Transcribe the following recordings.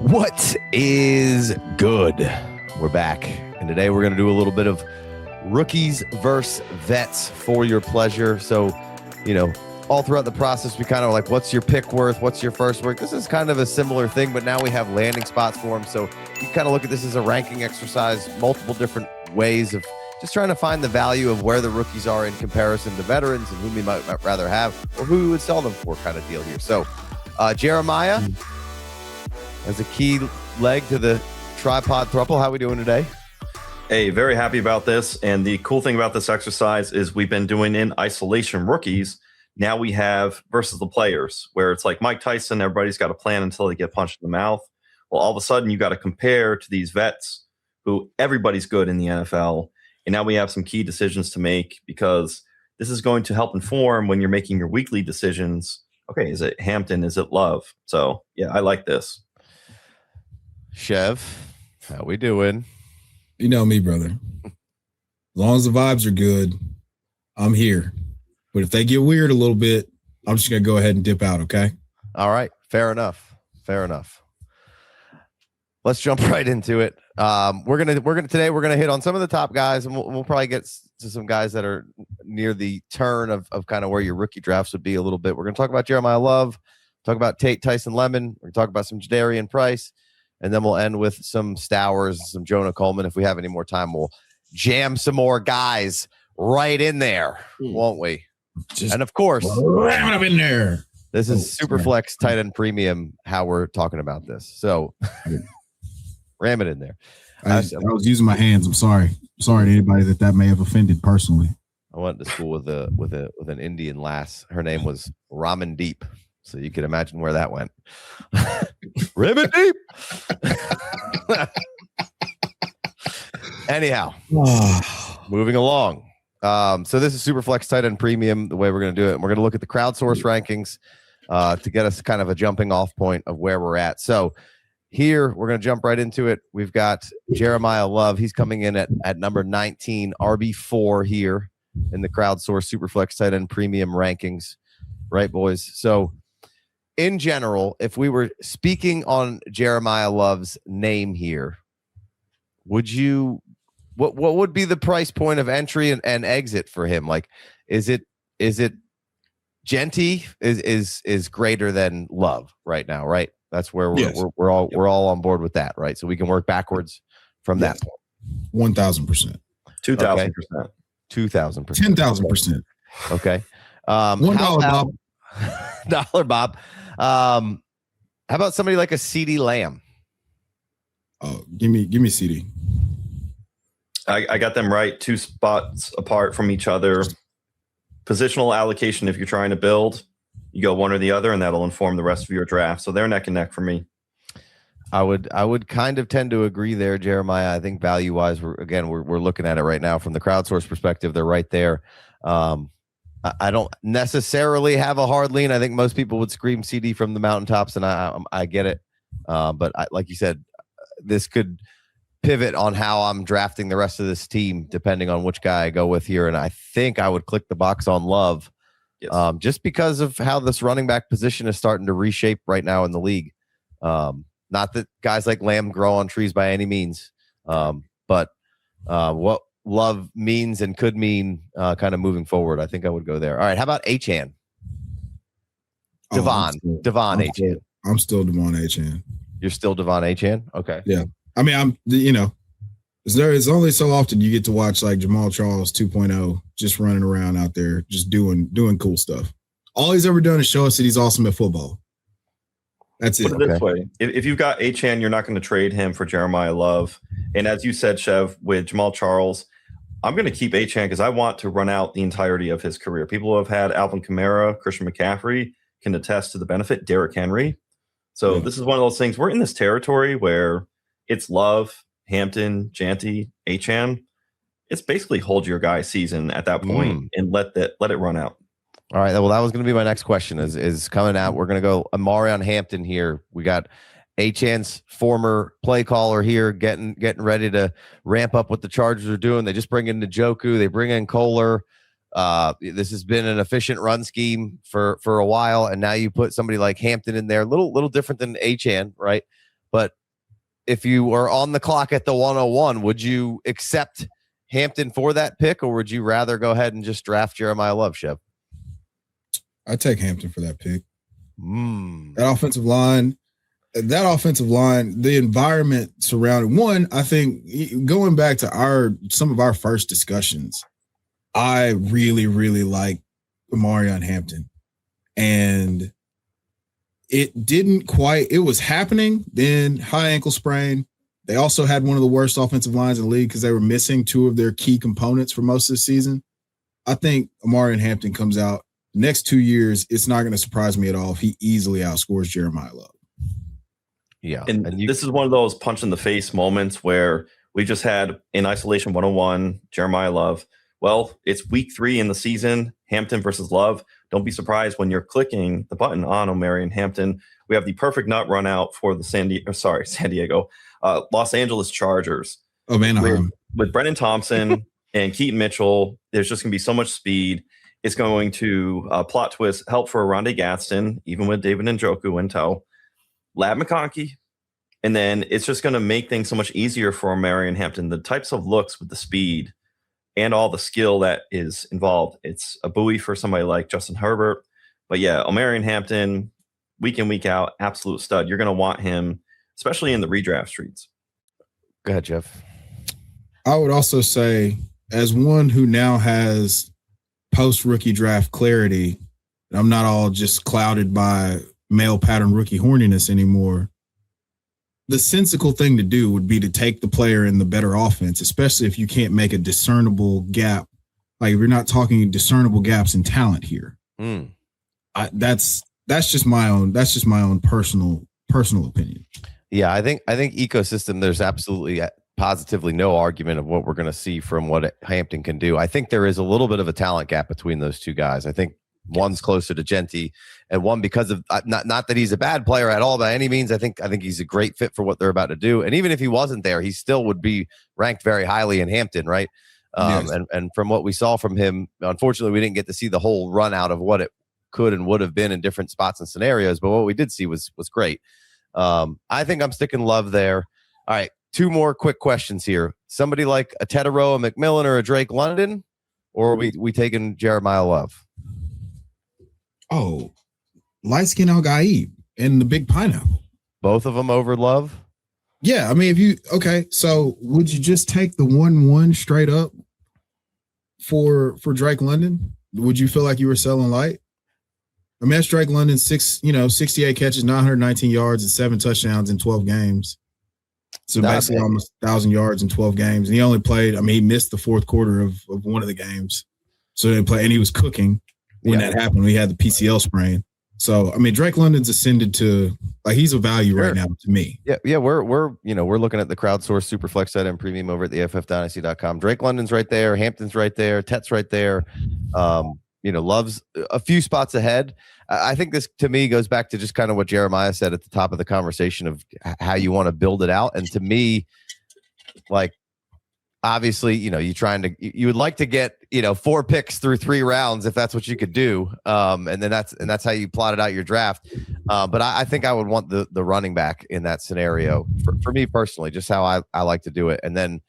What is good? We're back, and today we're going to do a little bit of rookies versus vets for your pleasure. So, all throughout the process, we kind of like, what's your pick worth? What's your first worth? This is kind of a similar thing, but now we have landing spots for them. So you kind of look at this as a ranking exercise, multiple different ways of just trying to find the value of where the rookies are in comparison to veterans and whom we might rather have or who we would sell them for kind of deal here. So Jeremiyah, as a key leg to the tripod thruple, how are we doing today? Hey, very happy about this. And the cool thing about this exercise is we've been doing in isolation rookies. Now we have versus the players, where it's like Mike Tyson, everybody's got a plan until they get punched in the mouth. Well, all of a sudden you got to compare to these vets who everybody's good in the NFL. And now we have some key decisions to make, because this is going to help inform when you're making your weekly decisions. Okay, is it Hampton? Is it Love? So yeah, I like this. Chev, how we doing? You know me, brother. As long as the vibes are good, I'm here. But if they get weird a little bit, I'm just going to go ahead and dip out, okay? All right. Fair enough. Let's jump right into it. We're gonna hit on some of the top guys, and we'll probably get to some guys that are near the turn of kind of where your rookie drafts would be a little bit. We're going to talk about Jeremiyah Love, talk about Tate, Tyson, Lemon. We're going to talk about some Jadarian Price. And then we'll end with some Stowers, some Jonah Coleman. If we have any more time, we'll jam some more guys right in there, won't we? And of course, ram them in there. This is Superflex tight end premium, how we're talking about this. So ram it in there. I was using my hands. I'm sorry. Sorry to anybody that may have offended personally. I went to school with an Indian lass. Her name was Ramen Deep. So you can imagine where that went. Ribbon deep. Anyhow, moving along. So this is Superflex tight end premium, the way we're going to do it. And we're going to look at the crowdsource rankings to get us kind of a jumping off point of where we're at. So here we're going to jump right into it. We've got Jeremiyah Love. He's coming in at number 19, RB4 here in the crowdsource Superflex tight end premium rankings. Right, boys? So in general, if we were speaking on Jeremiyah Love's name here, what would be the price point of entry and exit for him? Like, is it Genty is greater than Love right now, right? That's where we're all on board with that, right? So we can work backwards from that point. 1,000%. 2,000%. 2,000%. 10,000%. Okay. $1 Bob. $1 Bob. How about somebody like a CeeDee Lamb? Oh, give me CD. I got them right 2 spots apart from each other. Positional allocation, if you're trying to build, you go one or the other, and that'll inform the rest of your draft. So they're neck and neck for me. I would kind of tend to agree there, Jeremiyah. I think value wise, we're looking at it right now from the crowdsource perspective. They're right there. I don't necessarily have a hard lean. I think most people would scream CD from the mountaintops, and I get it. But like you said, this could pivot on how I'm drafting the rest of this team, depending on which guy I go with here. And I think I would click the box on Love, just because of how this running back position is starting to reshape right now in the league. Not that guys like Lamb grow on trees by any means, but what Love means and could mean kind of moving forward, I think I would go there. All right, how about Achane? Devon Achane. I'm still Devon Achane. You're still Devon Achane? Okay. Yeah. I mean, it's only so often you get to watch like Jamal Charles 2.0 just running around out there, just doing cool stuff. All he's ever done is show us that he's awesome at football. That's it. Put it this way. If you've got Achane, you're not going to trade him for Jeremiyah Love. And as you said, Chev, with Jamal Charles, I'm going to keep Achane because I want to run out the entirety of his career. People who have had Alvin Kamara, Christian McCaffrey can attest to the benefit. Derrick Henry. So this is one of those things. We're in this territory where it's Love, Hampton, Janty, Achane. It's basically hold your guy season at that point and let it run out. All right. Well, that was going to be my next question is coming out. We're going to go Amarion Hampton here. We got Achane's former play caller here getting ready to ramp up what the Chargers are doing. They just bring in Njoku. They bring in Kohler. This has been an efficient run scheme for a while. And now you put somebody like Hampton in there, a little different than Achane, right? But if you were on the clock at the 101, would you accept Hampton for that pick, or would you rather go ahead and just draft Jeremiyah Love, Shep? I take Hampton for that pick. Mm. That offensive line, the environment surrounding one, I think going back to some of our first discussions, I really, really like Omarion Hampton. And it was happening, then high ankle sprain. They also had one of the worst offensive lines in the league because they were missing two of their key components for most of the season. I think Omarion Hampton comes out next 2 years. It's not going to surprise me at all if he easily outscores Jeremiyah Love. Yeah. And this is one of those punch in the face moments where we just had in isolation 101, Jeremiyah Love. Well, it's week 3 in the season, Hampton versus Love. Don't be surprised when you're clicking the button on Omarion Hampton. We have the perfect nut run out for the San Diego, Los Angeles Chargers. Oh, man. With Brenen Thompson and Keaton Mitchell, there's just going to be so much speed. It's going to plot twist, help for Rondé Gadsden, even with David Njoku in tow. Lab McConkey. And then it's just going to make things so much easier for Omarion Hampton. The types of looks with the speed and all the skill that is involved. It's a buoy for somebody like Justin Herbert. But yeah, Omarion Hampton, week in, week out, absolute stud. You're going to want him, especially in the redraft streets. Go ahead, Jeff. I would also say, as one who now has post-rookie draft clarity, I'm not all just clouded by male pattern rookie horniness anymore. The sensible thing to do would be to take the player in the better offense, especially if you can't make a discernible gap. Like, if you're not talking discernible gaps in talent here. That's just my own personal opinion. Yeah, I think ecosystem, there's absolutely positively no argument of what we're going to see from what Hampton can do. I think there is a little bit of a talent gap between those two guys. I think one's closer to Genty, and one because of not that he's a bad player at all by any means. I think he's a great fit for what they're about to do. And even if he wasn't there, he still would be ranked very highly in Hampton, right? Yes. And from what we saw from him, unfortunately, we didn't get to see the whole run out of what it could and would have been in different spots and scenarios. But what we did see was great. I think I'm sticking Love there. All right, 2 more quick questions here. Somebody like a Teteroa McMillan or a Drake London, or are we taking Jeremiyah Love? Oh, light skin Al Gaib and the big pineapple. Both of them over Love? Yeah, I mean, so would you just take the 1-1 straight up for Drake London? Would you feel like you were selling light? I mean, that's Drake London, 68 catches, 919 yards, and 7 touchdowns in 12 games. So basically almost 1,000 yards in 12 games. And he only played, he missed the fourth quarter of one of the games. So he didn't play, and he was cooking when that happened. We had the PCL sprain. So, Drake London's ascended to, he's a value right now to me. Yeah. We're looking at the crowdsource Superflex set and premium over at the FFDynasty.com. Drake London's right there. Hampton's right there. Tet's right there. Love's a few spots ahead. I think this, to me, goes back to just kind of what Jeremiyah said at the top of the conversation of how you want to build it out. And to me, obviously, you would like to get, 4 picks through 3 rounds if that's what you could do. And then that's how you plotted out your draft. But I think I would want the running back in that scenario for me personally, just how I like to do it. And then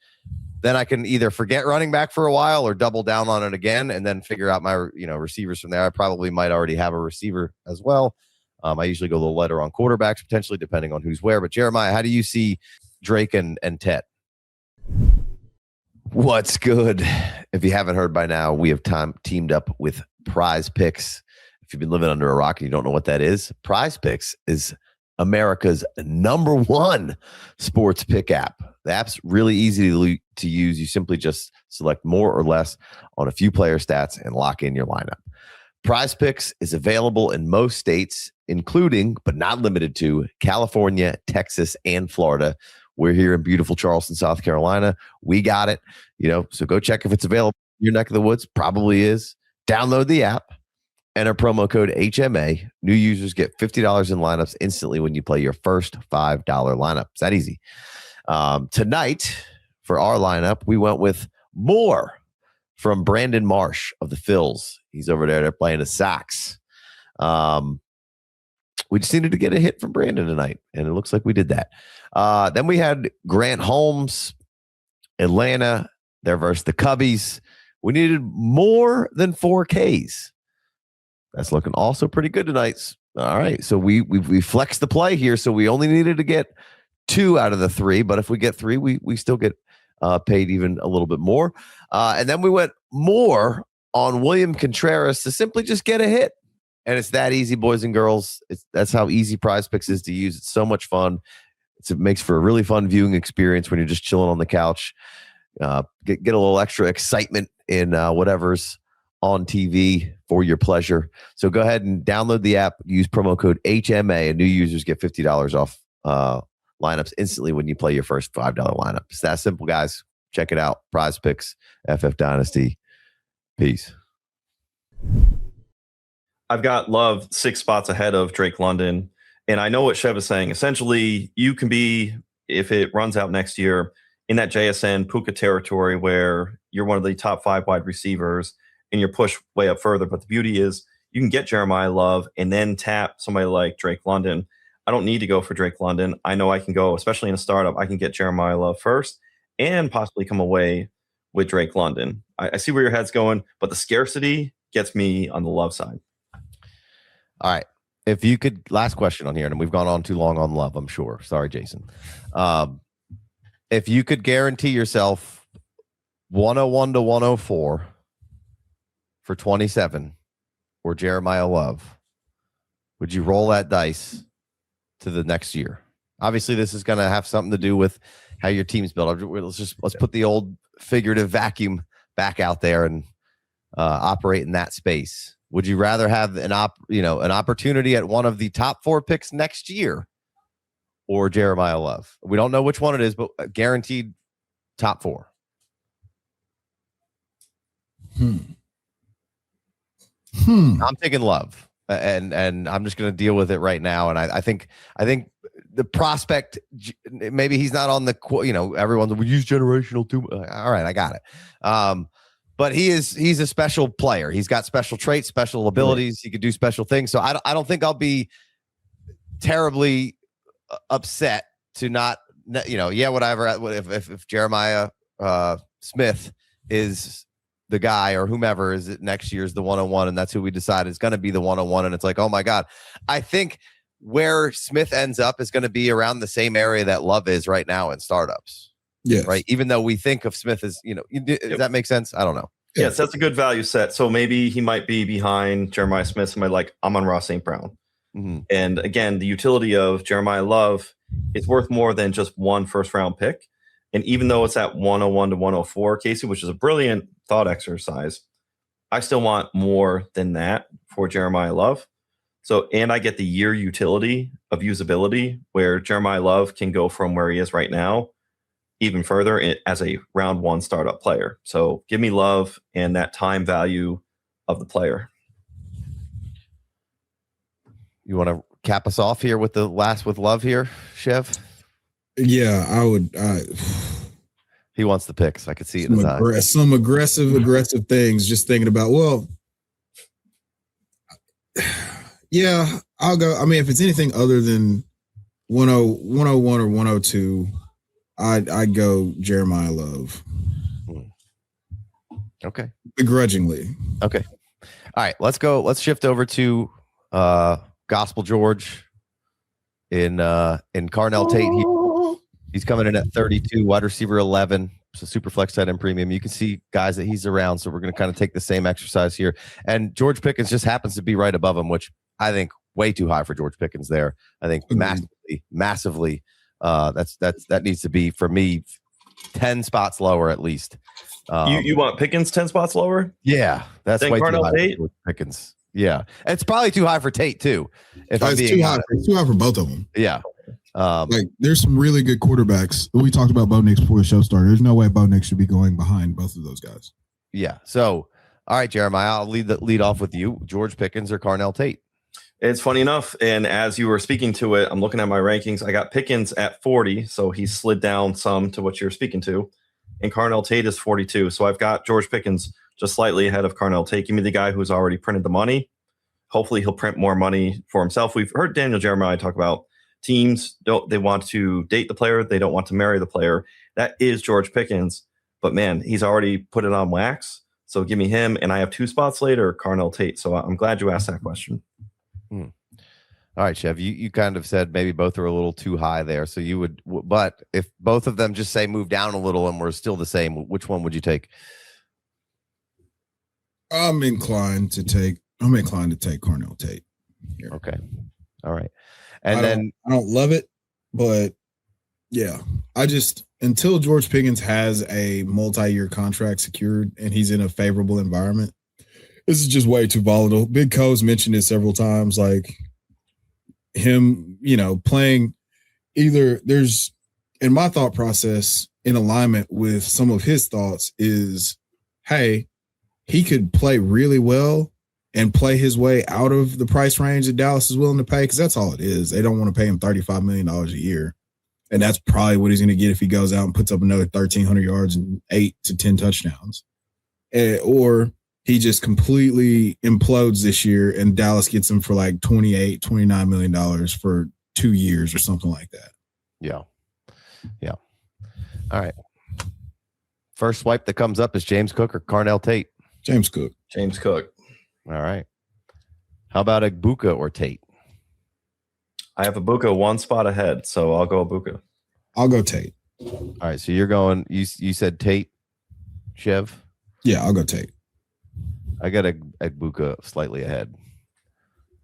I can either forget running back for a while or double down on it again and then figure out my, receivers from there. I probably might already have a receiver as well. I usually go a little lighter on quarterbacks, potentially depending on who's where. But Jeremiyah, how do you see Drake and Tet? What's good? If you haven't heard by now, we have teamed up with PrizePicks. If you've been living under a rock and you don't know what that is, PrizePicks is America's #1 sports pick app. The app's really easy to use. You simply just select more or less on a few player stats and lock in your lineup. PrizePicks is available in most states, including, but not limited to, California, Texas, and Florida. We're here in beautiful Charleston, South Carolina. We got it. So go check if it's available in your neck of the woods. Probably is. Download the app. Enter promo code HMA. New users get $50 in lineups instantly when you play your first $5 lineup. It's that easy. Tonight, for our lineup, we went with more from Brandon Marsh of the Phils. He's over there. They're playing the Sox. We We just needed to get a hit from Brandon tonight, and it looks like we did that. Then we had Grant Holmes, Atlanta. They're versus the Cubbies. We needed more than 4 Ks. That's looking also pretty good tonight. All right, so we flexed the play here, so we only needed to get 2 out of the 3, but if we get 3, we still get paid even a little bit more. And then we went more on William Contreras to simply just get a hit. And it's that easy, boys and girls. That's how easy PrizePicks is to use. It's so much fun. It makes for a really fun viewing experience when you're just chilling on the couch. Get a little extra excitement in whatever's on TV for your pleasure. So go ahead and download the app. Use promo code HMA, and new users get $50 off lineups instantly when you play your first $5 lineup. It's that simple, guys. Check it out. PrizePicks, FF Dynasty. Peace. I've got Love 6 spots ahead of Drake London. And I know what Chev is saying. Essentially, you can be, if it runs out next year, in that JSN Puka territory where you're one of the top 5 wide receivers and you're pushed way up further. But the beauty is you can get Jeremiyah Love and then tap somebody like Drake London. I don't need to go for Drake London. I know I can go, especially in a startup, I can get Jeremiyah Love first and possibly come away with Drake London. I see where your head's going, but the scarcity gets me on the Love side. All right. If you could, last question on here, and we've gone on too long on Love, I'm sure. Sorry, Jason. If you could guarantee yourself 101 to 104 for 27 or Jeremiyah Love, would you roll that dice to the next year? Obviously, this is going to have something to do with how your team's built. Let's put the old figurative vacuum back out there and operate in that space. Would you rather have an opportunity at one of the top 4 picks next year or Jeremiyah Love? We don't know which one it is, but guaranteed top 4. I'm taking Love, and I'm just going to deal with it right now. And I think the prospect, maybe he's not on the, everyone's we use generational too. All right, I got it. But he's a special player. He's got special traits, special abilities. He could do special things. So I don't think I'll be terribly upset to not, whatever. If Jeremiah Smith is the guy or whomever is it next year's the 101, and that's who we decide is going to be the 101. And it's like, oh my God, I think where Smith ends up is going to be around the same area that Love is right now in startups. Yes. Right. Even though we think of Smith as, does that make sense? I don't know. Yes, that's a good value set. So maybe he might be behind Jeremiah Smith, somebody like Amon-Ra St. Brown. Mm-hmm. And again, the utility of Jeremiyah Love is worth more than just one first-round pick. And even though it's at 101 to 104, Casey, which is a brilliant thought exercise, I still want more than that for Jeremiyah Love. So, and I get the year utility of usability where Jeremiyah Love can go from where he is right now even further as a round 1 startup player. So give me Love and that time value of the player. You want to cap us off here with the last with Love here, Chev? Yeah, I would. He wants the picks. I could see it in his eyes. Some aggressive things. Just thinking about, yeah, I'll go. I mean, if it's anything other than 101 or 102, I'd go Jeremiyah Love. Okay. Begrudgingly. Okay. All right. Let's go. Let's shift over to Gospel George in Carnell Tate. He's coming in at 32, wide receiver 11. So super flex tight end premium. You can see guys that he's around. So we're going to kind of take the same exercise here. And George Pickens just happens to be right above him, which I think way too high for George Pickens there. I think massively. That needs to be, for me, 10 spots lower at least. You want Pickens 10 spots lower? Yeah, that's way too high Tate? for Pickens. Yeah, it's probably too high for Tate too. It's too high for both of them. Yeah, like there's some really good quarterbacks. We talked about Bo Nix before the show started. There's no way Bo Nix should be going behind both of those guys. Yeah. So, all right, Jeremiah, I'll lead off with you. George Pickens or Carnell Tate? It's funny enough, and as you were speaking to it, I'm looking at my rankings. I got Pickens at 40, so he slid down some to what you're speaking to, and Carnell Tate is 42. So I've got George Pickens just slightly ahead of Carnell Tate. Give me the guy who's already printed the money. Hopefully he'll print more money for himself. We've heard Daniel Jeremiah talk about teams they want to date the player, they don't want to marry the player. That is George Pickens, but man, he's already put it on wax. So give me him, and I have 2 spots later, Carnell Tate. So I'm glad you asked that question. All right, Chev, you kind of said maybe both are a little too high there. So you would, but if both of them just say move down a little and we're still the same, which one would you take? I'm inclined to take Carnell Tate here. Okay. All right. And I don't love it, but yeah, until George Pickens has a multi-year contract secured and he's in a favorable environment, this is just way too volatile. Big Co's mentioned it several times, like him, playing either there's in my thought process in alignment with some of his thoughts is, hey, he could play really well and play his way out of the price range that Dallas is willing to pay, because that's all it is. They don't want to pay him $35 million a year. And that's probably what he's going to get if he goes out and puts up another 1,300 yards and 8 to 10 touchdowns. Or he just completely implodes this year and Dallas gets him for like $28, $29 million for 2 years or something like that. Yeah. All right. First swipe that comes up is James Cook or Carnell Tate? James Cook. All right. How about Egbuka or Tate? I have Egbuka 1 spot ahead, so I'll go Egbuka. I'll go Tate. All right. So you're going, you said Tate, Chev? Yeah, I'll go Tate. I got Egbuka slightly ahead.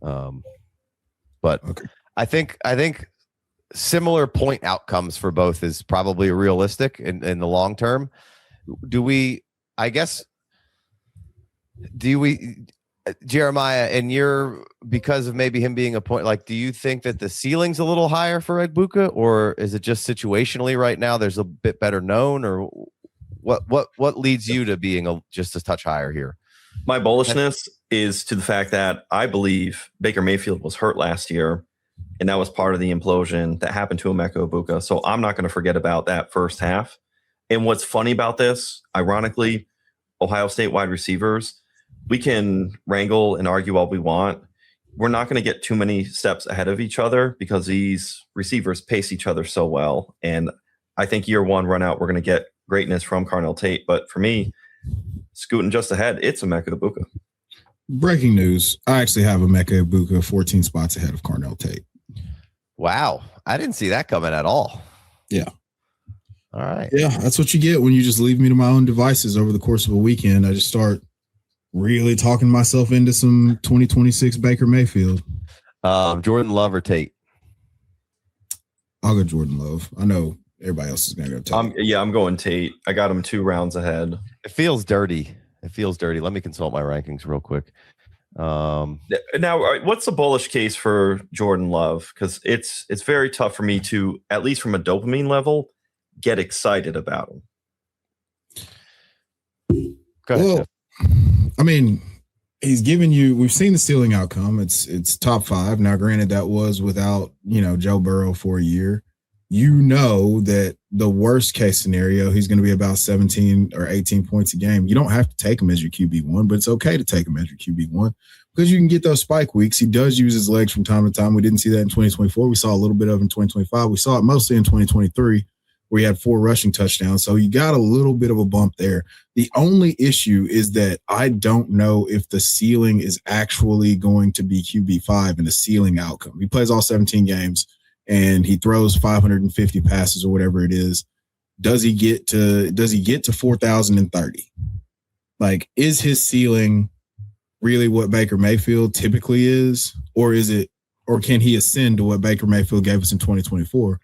But okay. I think similar point outcomes for both is probably realistic in the long term. Jeremiah, and because of maybe him being a point, like, do you think that the ceiling's a little higher for Egbuka, or is it just situationally right now there's a bit better known, or what leads you to being just a touch higher here? My bullishness is to the fact that I believe Baker Mayfield was hurt last year, and that was part of the implosion that happened to Emeka Egbuka. So I'm not going to forget about that first half. And what's funny about this, ironically, Ohio State wide receivers, we can wrangle and argue all we want. We're not going to get too many steps ahead of each other because these receivers pace each other so well. And I think year 1 run out, we're going to get greatness from Carnell Tate. But for me, scooting just ahead, it's Emeka Egbuka. Breaking news. I actually have Emeka Egbuka 14 spots ahead of Carnell Tate. Wow. I didn't see that coming at all. Yeah. All right. Yeah, that's what you get when you just leave me to my own devices over the course of a weekend. I just start really talking myself into some 2026 Baker Mayfield. Jordyn Love or Tate? I'll go Jordyn Love. I know everybody else is going to go Tate. I'm going Tate. I got him 2 rounds ahead. It feels dirty. Let me consult my rankings real quick. Now, what's the bullish case for Jordyn Love? Because it's very tough for me to, at least from a dopamine level, get excited about him. Go ahead. Well, I mean, he's given you. We've seen the ceiling outcome. It's top 5. Now, granted, that was without Joe Burrow for a year. That the worst case scenario, he's going to be about 17 or 18 points a game. You don't have to take him as your QB1, but it's okay to take him as your QB1 because you can get those spike weeks. He does use his legs from time to time. We didn't see that in 2024. We saw a little bit of it in 2025. We saw it mostly in 2023 where he had 4 rushing touchdowns. So you got a little bit of a bump there. The only issue is that I don't know if the ceiling is actually going to be QB5 in the ceiling outcome. He plays all 17 games. And he throws 550 passes or whatever it is. Does he get to 4,030? Like, is his ceiling really what Baker Mayfield typically is? Or can he ascend to what Baker Mayfield gave us in 2024?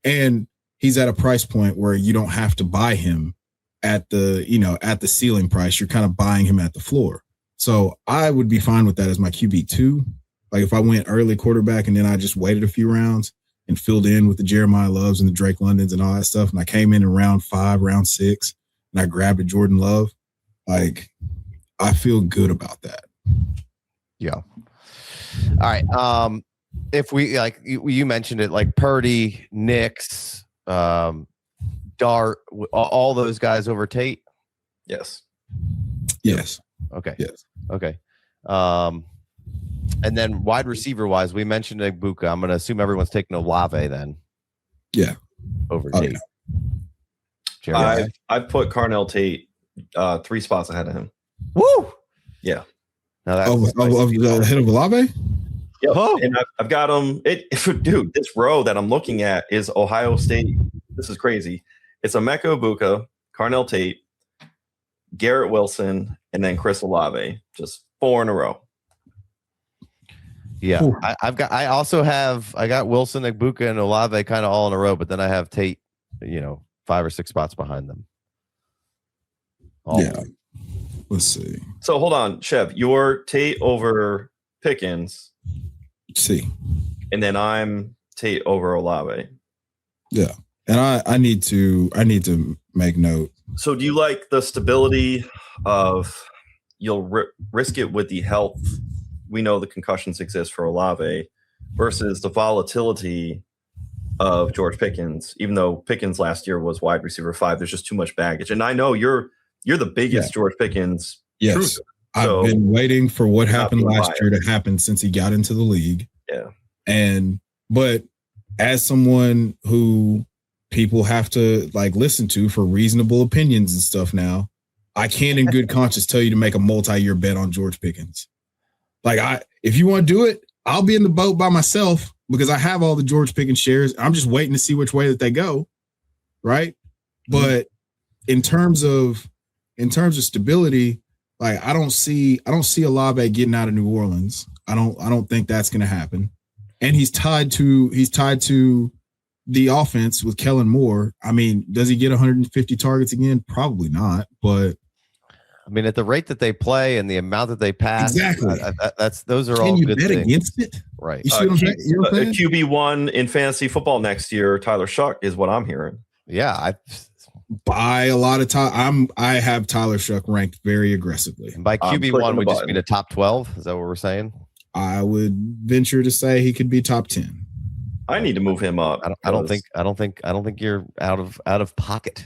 And he's at a price point where you don't have to buy him at the ceiling price. You're kind of buying him at the floor. So I would be fine with that as my QB2. Like, if I went early quarterback and then I just waited a few rounds and filled in with the Jeremiyah Loves and the Drake Londons and all that stuff, and I came in round 5, round 6, and I grabbed a Jordyn Love, like, I feel good about that. Yeah. All right. If we, like you mentioned it, like Purdy, Nix, Dart, all those guys over Tate. Yes. Yes. Okay. Yes. Okay. And then wide receiver wise, we mentioned Igbuka. I'm going to assume everyone's taking Olave then. Yeah. Over Oh, Tate. Jeremiah? I put Carnell Tate 3 spots ahead of him. Woo! Yeah. Now that's the head of Olave? Yep. Oh. And I've got him. Dude, this row that I'm looking at is Ohio State. This is crazy. It's Emeka Egbuka, Carnell Tate, Garrett Wilson, and then Chris Olave. Just 4 in a row. Yeah, I got Wilson, Egbuka, and Olave kind of all in a row, but then I have Tate, 5 or 6 spots behind them. Yeah. Let's see. So hold on, Chev. You're Tate over Pickens. See. And then I'm Tate over Olave. Yeah. And I need to make note. So do you like the stability of you'll risk it with the health? We know the concussions exist for Olave versus the volatility of George Pickens, even though Pickens last year was wide receiver 5, there's just too much baggage. And I know you're the biggest George Pickens. Yes. I've been waiting for what happened last year to happen since he got into the league. Yeah. But as someone who people have to listen to for reasonable opinions and stuff now, I can't in good conscience tell you to make a multi-year bet on George Pickens. If you want to do it, I'll be in the boat by myself because I have all the George Pickens shares. I'm just waiting to see which way that they go. Right. But in terms of stability, I don't see Olave getting out of New Orleans. I don't think that's going to happen. And he's tied to the offense with Kellen Moore. I mean, does he get 150 targets again? Probably not. But I mean, at the rate that they play and the amount that they pass, exactly. Those are Can all you good bet things. against it? Right. You see what I'm saying? You know what I'm saying? QB1 in fantasy football next year, Tyler Shuck is what I'm hearing. Yeah, by a lot of time, I have Tyler Shuck ranked very aggressively. And by QB1, we just mean a top 12. Is that what we're saying? I would venture to say he could be top 10. I need to move him up. I don't think you're out of pocket.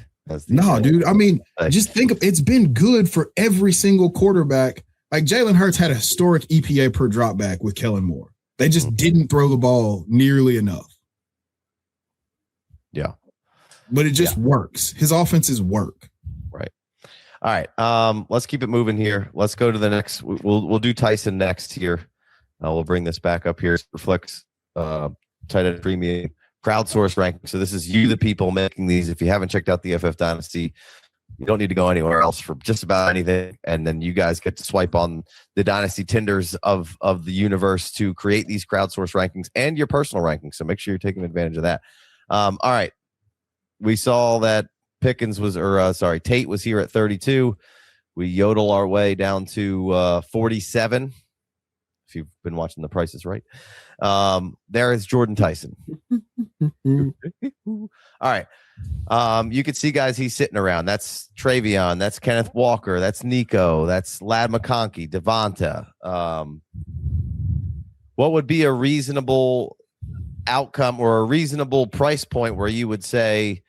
No, dude. I mean, just think of it's been good for every single quarterback. Jalen Hurts had a historic EPA per dropback with Kellen Moore. They just didn't throw the ball nearly enough. Yeah. But it just works. His offenses work. Right. All right. Let's keep it moving here. Let's go to the next. We'll do Tyson next here. We'll bring this back up here. Reflects tight end premium crowdsource ranking. So this is you, the people, making these. If you haven't checked out the FF Dynasty, you don't need to go anywhere else for just about anything. And then you guys get to swipe on the Dynasty Tinders of the universe to create these crowdsource rankings and your personal rankings. So make sure you're taking advantage of that. All right. We saw that Tate was here at 32. We yodel our way down to 47. If you've been watching The Price is Right. There is Jordan Tyson. All right. You can see, guys, he's sitting around. That's Travion. That's Kenneth Walker. That's Nico. That's Ladd McConkey, Devonta. What would be a reasonable outcome or a reasonable price point where you would say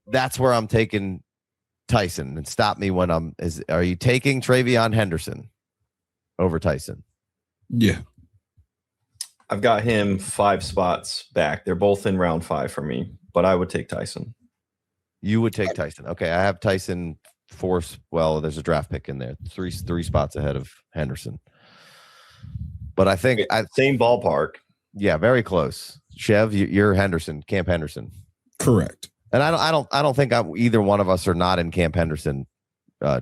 that's where I'm taking Tyson, and stop me when are you taking Travion Henderson over Tyson? Yeah. I've got him 5 spots back. They're both in round 5 for me, but I would take Tyson. You would take Tyson. Okay. I have Tyson 4. Well, there's a draft pick in there. Three spots ahead of Henderson. But I think same ballpark. Yeah, very close. Chev, you're Henderson, Camp Henderson. Correct. And I don't think either one of us are not in Camp Henderson,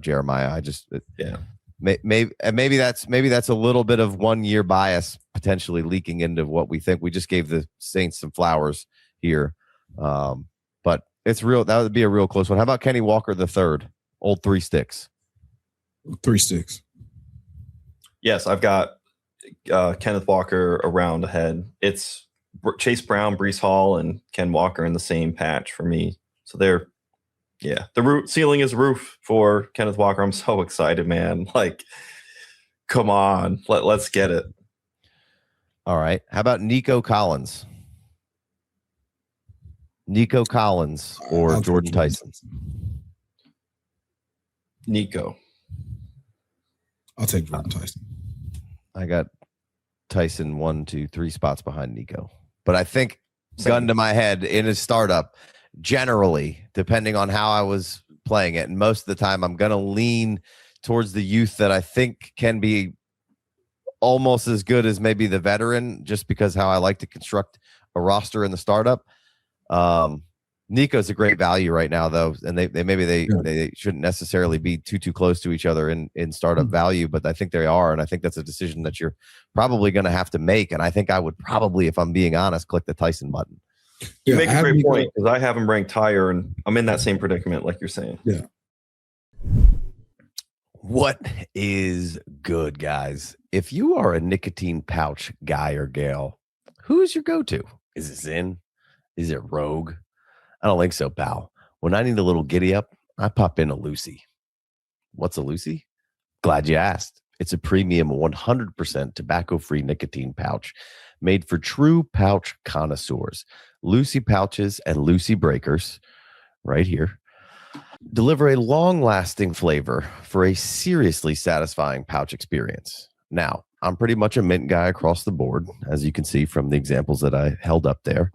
Jeremiah. I just maybe that's a little bit of 1 year bias potentially leaking into what we think. We just gave the Saints some flowers here, but it's real. That would be a real close one. How about Kenny Walker the third, old 3 sticks? 3 sticks. Yes, I've got Kenneth Walker around ahead. It's Chase Brown, Breece Hall, and Ken Walker in the same patch for me. So they're, the ceiling is roof for Kenneth Walker. I'm so excited, man. Come on, let's get it. All right. How about Nico Collins? Nico Collins or Jordan Tyson? Nico. I'll take Jordan Tyson. I got Tyson 1, 2, 3 spots behind Nico. But I think Same. gun to my head in a startup, generally, depending on how I was playing it, and most of the time I'm going to lean towards the youth that I think can be almost as good as maybe the veteran, just because how I like to construct a roster in the startup. Nico's a great value right now, though, and they shouldn't necessarily be too close to each other in startup value, but I think they are, and I think that's a decision that you're probably going to have to make. And I think I would probably, if I'm being honest, click the Tyson button. You make a great point, because I have him ranked higher, and I'm in that same predicament, like you're saying. Yeah. What is good, guys? If you are a nicotine pouch guy or gal, who is your go-to? Is it Zyn? Is it Rogue? I don't think so, pal. When I need a little giddy up, I pop in a Lucy. What's a Lucy? Glad you asked. It's a premium 100% tobacco-free nicotine pouch made for true pouch connoisseurs. Lucy pouches and Lucy breakers, right here, deliver a long-lasting flavor for a seriously satisfying pouch experience. Now, I'm pretty much a mint guy across the board, as you can see from the examples that I held up there.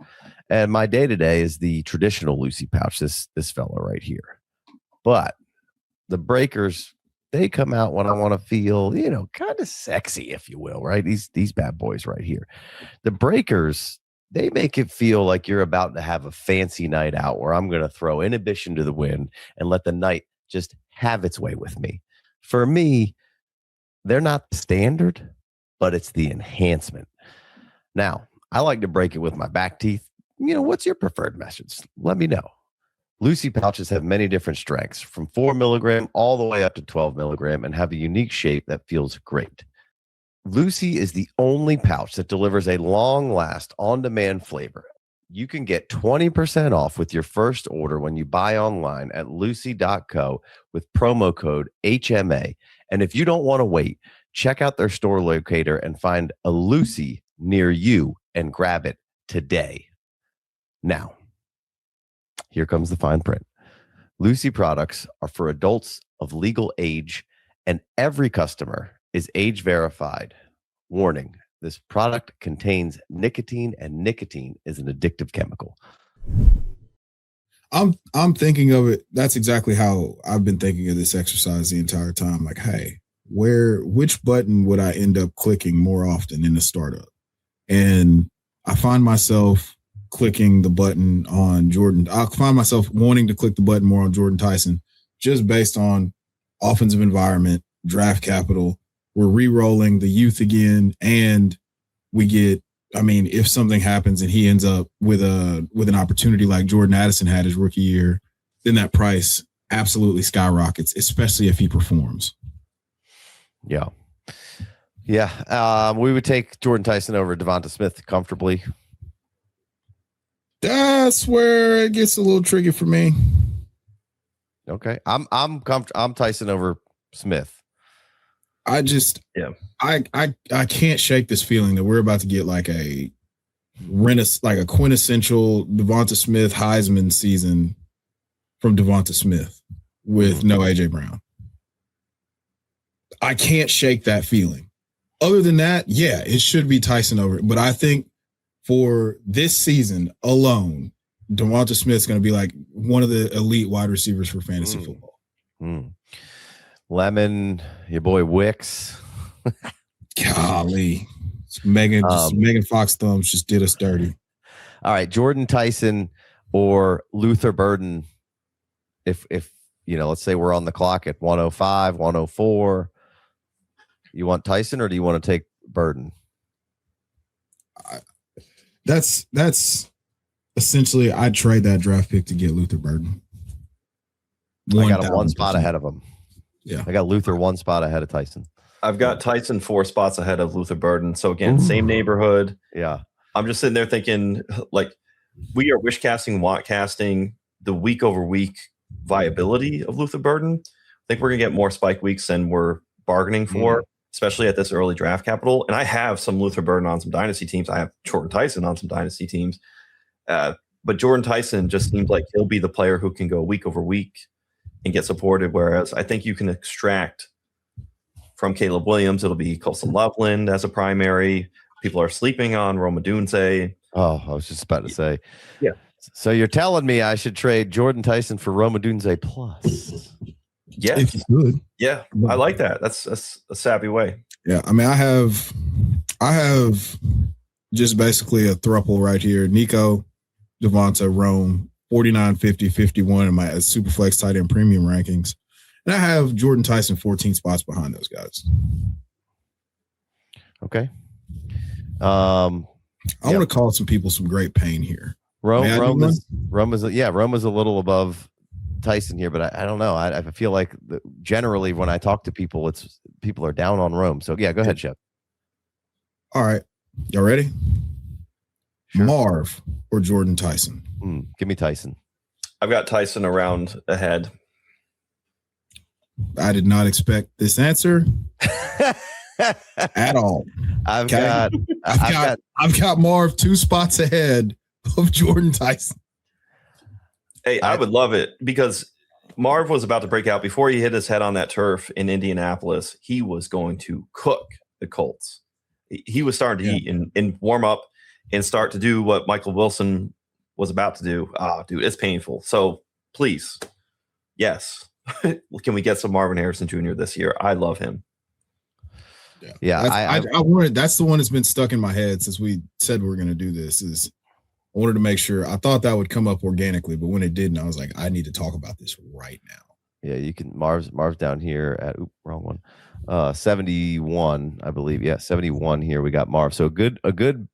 And my day-to-day is the traditional Lucy pouch, this fella right here. But the breakers, they come out when I want to feel, kind of sexy, if you will, right? These bad boys right here. The breakers, they make it feel like you're about to have a fancy night out where I'm going to throw inhibition to the wind and let the night just have its way with me. For me, they're not the standard, but it's the enhancement. Now, I like to break it with my back teeth. What's your preferred message? Let me know. Lucy pouches have many different strengths, from 4 milligram all the way up to 12 milligram, and have a unique shape that feels great. Lucy is the only pouch that delivers a long-last, on-demand flavor. You can get 20% off with your first order when you buy online at lucy.co with promo code HMA. And if you don't want to wait, check out their store locator and find a Lucy near you and grab it today. Now, here comes the fine print. Lucy products are for adults of legal age, and every customer is age verified. Warning, this product contains nicotine, and nicotine is an addictive chemical. I'm thinking of it. That's exactly how I've been thinking of this exercise the entire time. Like, hey, which button would I end up clicking more often in a startup? And I find myself clicking the button on Jordan. I find myself wanting to click the button more on Jordan Tyson, just based on offensive environment, draft capital. We're re-rolling the youth again, and we get, if something happens and he ends up with an opportunity like Jordan Addison had his rookie year, then that price absolutely skyrockets, especially if he performs. Yeah. We would take Jordan Tyson over Devonta Smith comfortably. That's where it gets a little tricky for me. Okay. I'm Tyson over Smith. I can't shake this feeling that we're about to get like a quintessential Devonta Smith Heisman season from Devonta Smith with no AJ Brown. I can't shake that feeling. Other than that, yeah, it should be Tyson over. But I think for this season alone, Devonta Smith's going to be like one of the elite wide receivers for fantasy football. Lemon, your boy Wicks. Golly. Megan Fox thumbs just did us dirty. All right, Jordan Tyson or Luther Burden. If let's say we're on the clock at 105, 104. You want Tyson or do you want to take Burden? That's essentially, I'd trade that draft pick to get Luther Burden. I got him one spot ahead of him. Yeah. I got Luther one spot ahead of Tyson. I've got Tyson 4 spots ahead of Luther Burden. So again, same neighborhood. Yeah. I'm just sitting there thinking, like, we are wish casting, want casting the week over week viability of Luther Burden. I think we're going to get more spike weeks than we're bargaining for, especially at this early draft capital. And I have some Luther Burden on some dynasty teams. I have Jordan Tyson on some dynasty teams. But Jordan Tyson just seems like he'll be the player who can go week over week and get supported. Whereas I think you can extract from Caleb Williams, it'll be Colson Loveland as a primary. People are sleeping on Rome Odunze. Oh, I was just about to say. Yeah. So you're telling me I should trade Jordan Tyson for Rome Odunze plus? Yeah. If you could. Yeah. I like that. That's a savvy way. Yeah. I mean, I have just basically a thruple right here. Nico, Devonta, Rome, 49, 50, 51 in my Superflex tight end premium rankings. And I have Jordan Tyson 14 spots behind those guys. Okay. I want to cause some people some great pain here. Rome is a little above Tyson here, but I don't know. I feel like generally when I talk to people, people are down on Rome. So yeah, go ahead, Shep. All right. Y'all ready? Sure. Marv or Jordan Tyson? Give me Tyson. I've got Tyson around ahead. I did not expect this answer at all. I've Okay. got got Marv 2 spots ahead of Jordan Tyson. Hey, I would love it because Marv was about to break out before he hit his head on that turf in Indianapolis. He was going to cook the Colts. He was starting to eat and warm up and start to do what Michael Wilson was about to do. Dude, it's painful. So please, yes. Can we get some Marvin Harrison Jr. this year? I love him. Yeah, I wanted. That's the one that's been stuck in my head since we said we were going to do this. Is I wanted to make sure. I thought that would come up organically, but when it didn't, I was like, I need to talk about this right now. Yeah, you can. Marv's down here at wrong one. 71, I believe. Yeah, 71 here. We got Marv. So a good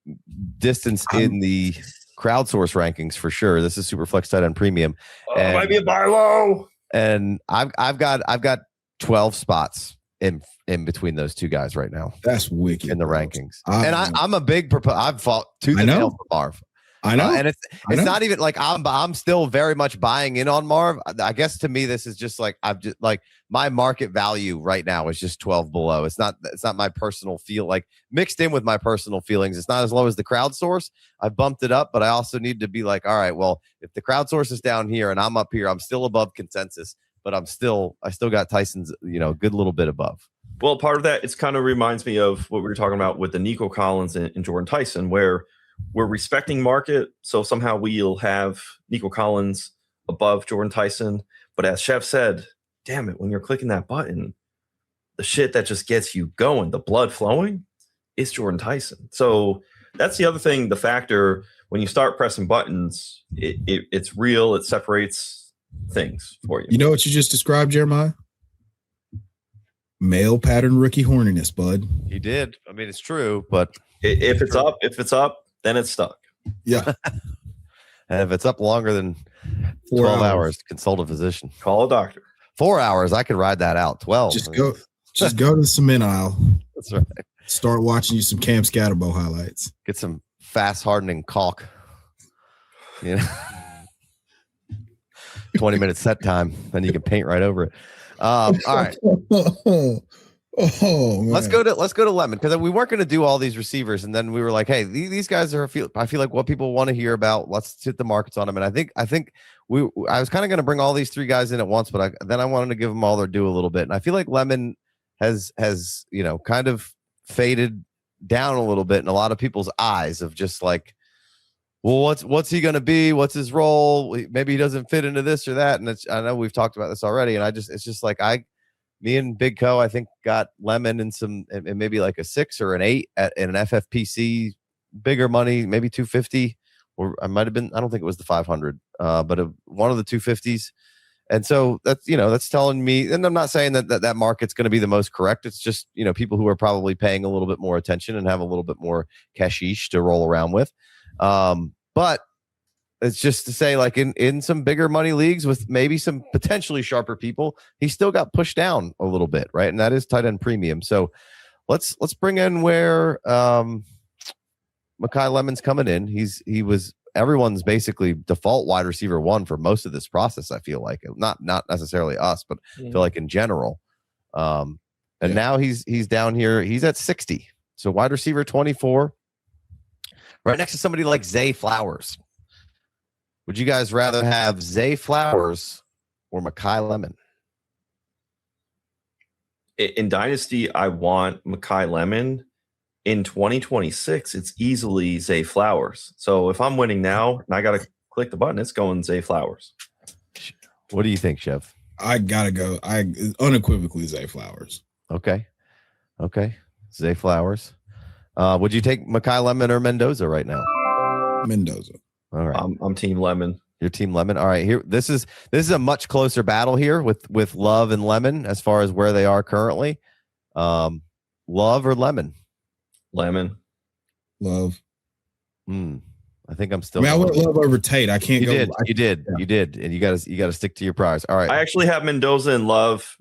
distance in the crowdsource rankings for sure. This is Superflex tight end premium. Might be a buy low. And I've got 12 spots in between those two guys right now. That's wicked in the rankings. I'm a big I've fought tooth and nail for Marv. I know. And it's not even like I'm still very much buying in on Marv. I guess to me, this is just like, I'm just like my market value right now is just 12 below. It's not my personal feel, like mixed in with my personal feelings. It's not as low as the crowdsource. I bumped it up, but I also need to be like, all right, well, if the crowdsource is down here and I'm up here, I'm still above consensus, but I still got Tyson's, good little bit above. Well, part of that, it's kind of reminds me of what we were talking about with the Nico Collins and Jordan Tyson, where we're respecting market. So somehow we'll have Nico Collins above Jordan Tyson. But as Chef said, damn it, when you're clicking that button, the shit that just gets you going, the blood flowing, is Jordan Tyson. So that's the other thing, the factor, when you start pressing buttons, it's real. It separates things for you. You know what you just described, Jeremiah? Male pattern rookie horniness, bud. He did. I mean, it's true, but if it's up, then it's stuck. Yeah. And if it's up longer than 12 hours, consult a physician. Call a doctor. 4 hours, I could ride that out. 12. Just go to the cement aisle. That's right. Start watching you some Cam Scatterbo highlights. Get some fast hardening caulk. 20 minutes set time, then you can paint right over it. All right. Let's go to Lemon, because we weren't going to do all these receivers, and then we were like, hey, these guys are I feel like what people want to hear about. Let's hit the markets on them. And I think I was kind of going to bring all these three guys in at once, but then I wanted to give them all their due a little bit. And I feel like Lemon has kind of faded down a little bit in a lot of people's eyes of just like, well, what's he going to be? What's his role? Maybe he doesn't fit into this or that. And I know we've talked about this already. And it's just like me and Big Co, I think, got Lemon and maybe like a 6 or an 8 in an FFPC, bigger money, maybe 250, or I might have been, I don't think it was the 500, but one of the 250s. And so that's telling me, and I'm not saying that market's going to be the most correct. It's just, people who are probably paying a little bit more attention and have a little bit more cashish to roll around with. But it's just to say, like in some bigger money leagues with maybe some potentially sharper people, he still got pushed down a little bit, right? And that is tight end premium. So let's bring in where Makai Lemon's coming in. He was everyone's basically default wide receiver 1 for most of this process. I feel like not necessarily us, but I feel like in general. Now he's down here. He's at 60. So wide receiver 24, right next to somebody like Zay Flowers. Would you guys rather have Zay Flowers or Makai Lemon? In Dynasty, I want Makai Lemon. in 2026, it's easily Zay Flowers. So if I'm winning now and I got to click the button, it's going Zay Flowers. What do you think, Chev? I gotta go. I unequivocally Zay Flowers. Okay. Zay Flowers. Would you take Makai Lemon or Mendoza right now? Mendoza. All right. I'm Team Lemon. Your Team Lemon. All right. Here, this is a much closer battle here with Love and Lemon as far as where they are currently. Love or Lemon? Lemon. Love. I think I'm still. I went Love over Tate. I can't go. You did, and you got to stick to your priors. All right. I actually have Mendoza and Love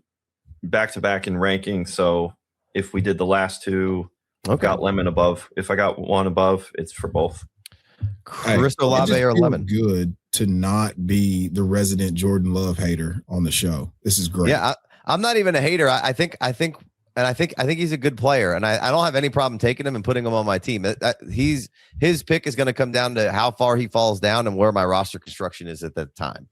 back to back in ranking. So if we did the last two, I've got Lemon above. If I got one above, it's for both. Chris Olave or Lemon? Good to not be the resident Jordan Love hater on the show. This is great. Yeah, I'm not even a hater. I think he's a good player, and I don't have any problem taking him and putting him on my team. His pick is going to come down to how far he falls down and where my roster construction is at that time,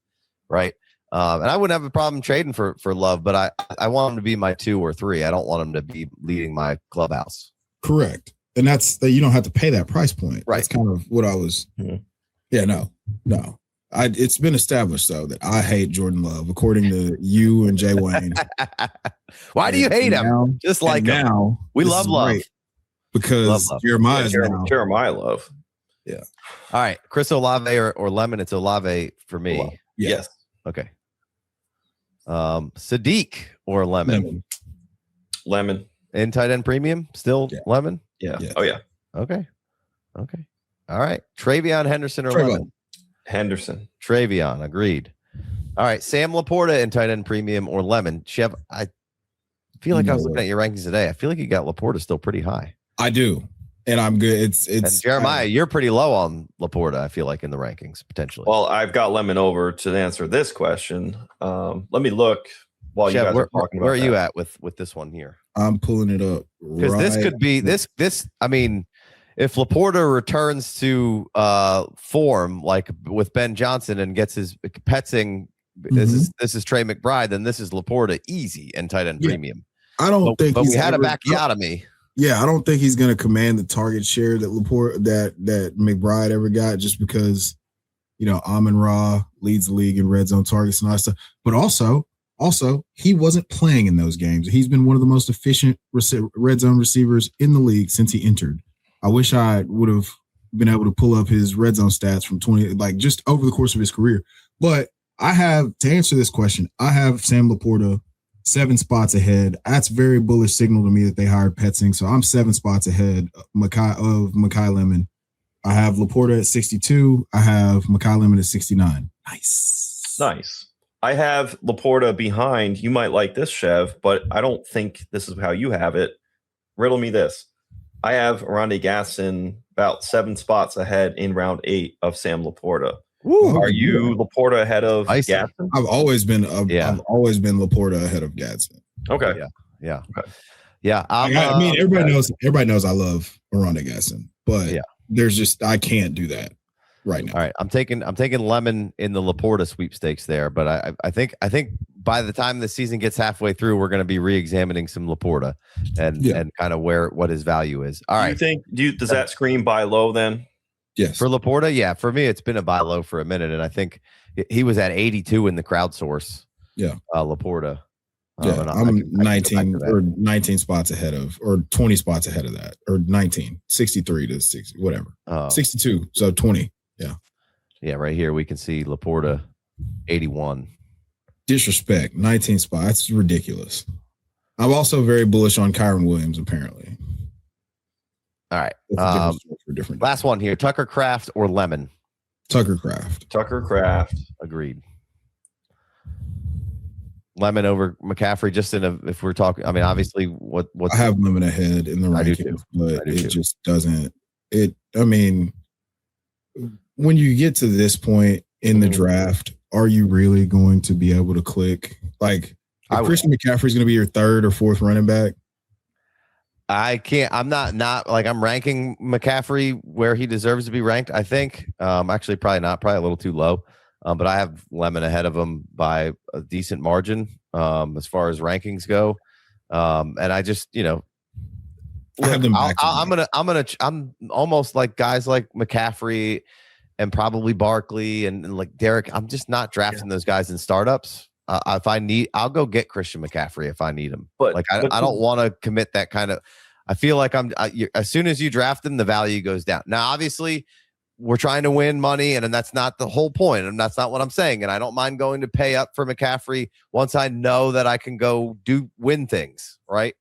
right? And I wouldn't have a problem trading for Love, but I want him to be my 2 or 3. I don't want him to be leading my clubhouse. Correct, and that's that. You don't have to pay that price point. Right. That's kind of what I was. Mm-hmm. Yeah, no. It's been established though that I hate Jordan Love, according to you and Jay Wayne. Why do you hate him? Just like now, we love Love because Jeremiyah Love. Yeah. All right, Chris Olave or Lemon. It's Olave for me. Olave. Yes. Okay. Sadiq or Lemon. In tight end premium, still Lemon. Yeah. Oh yeah. Okay. All right. Travion Henderson or Lemon. Henderson. Travion, agreed. All right, Sam Laporta in tight end premium or Lemon. Chev, I feel like I was looking at your rankings today. I feel like you got Laporta still pretty high. I do, and I'm good. It's and Jeremiyah, you're pretty low on Laporta. I feel like in the rankings potentially. Well, I've got Lemon over to answer this question. Let me look while Chev, you guys are talking about. Where are you at with this one here? I'm pulling it up because this could be this. I mean. If Laporta returns to form like with Ben Johnson and gets his Petzing, this is Trey McBride, then this is Laporta easy and tight end premium. I don't think, but we had a backiotomy. Yeah, I don't think he's going to command the target share that Laporta that McBride ever got, just because Amon-Ra leads the league in red zone targets and all that stuff. But also he wasn't playing in those games. He's been one of the most efficient red zone receivers in the league since he entered. I wish I would have been able to pull up his red zone stats from 20, like just over the course of his career. But I have, to answer this question, I have Sam Laporta 7 spots ahead. That's very bullish signal to me that they hired Petzing. So I'm 7 spots ahead of Makai Lemon. I have Laporta at 62. I have Makai Lemon at 69. Nice. I have Laporta behind. You might like this, Chev, but I don't think this is how you have it. Riddle me this. I have Ronde Gasson about 7 spots ahead in round 8 of Sam Laporta. Woo. Are you Laporta ahead of Gasson? I've always been Laporta ahead of Gasson. Okay. Yeah. Okay. Yeah. I mean, everybody knows I love Ronde Gasson, but there's just I can't do that right now. All right. I'm taking Lemon in the Laporta sweepstakes there, but I think by the time the season gets halfway through, we're going to be re-examining some Laporta and kind of what his value is. All right. Does that scream buy low then? Yes. For Laporta, yeah. For me, it's been a buy low for a minute, and I think he was at 82 in the crowdsource. Yeah. Laporta. Yeah, I'm 19 spots ahead of, or 20 spots ahead of that, or 19, 63 to 60, whatever. 62, so 20. Yeah. Yeah, right here we can see Laporta 81. Disrespect, 19 spots. That's ridiculous. I'm also very bullish on Kyron Williams, apparently. All right. Last one here. Tucker Kraft or Lemon? Tucker Kraft. Agreed. Lemon over McCaffrey, just if we're talking, I mean, obviously what I have Lemon ahead in the rankings, but it just doesn't. I mean, when you get to this point in the draft, are you really going to be able to click? Like, if Christian McCaffrey is going to be your 3rd or 4th running back, I can't. I'm not like I'm ranking McCaffrey where he deserves to be ranked. I think actually probably not, probably a little too low. But I have Lemon ahead of him by a decent margin as far as rankings go. And I just, I have them back. I'm almost like guys like McCaffrey and probably Barkley and like Derek. I'm just not drafting those guys in startups. If I need, I'll go get Christian McCaffrey if I need him. But I don't want to commit that kind of. I feel like as soon as you draft them, the value goes down. Now, obviously, we're trying to win money, and that's not the whole point, and that's not what I'm saying. And I don't mind going to pay up for McCaffrey once I know that I can go win things, right?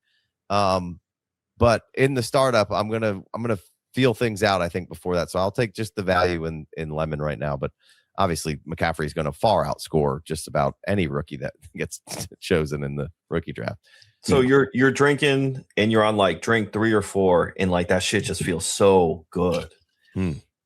But in the startup, I'm gonna feel things out, I think, before that. So I'll take just the value in Lemon right now. But obviously, McCaffrey is going to far outscore just about any rookie that gets chosen in the rookie draft. So you're drinking and you're on like drink 3 or 4, and like that shit just feels so good.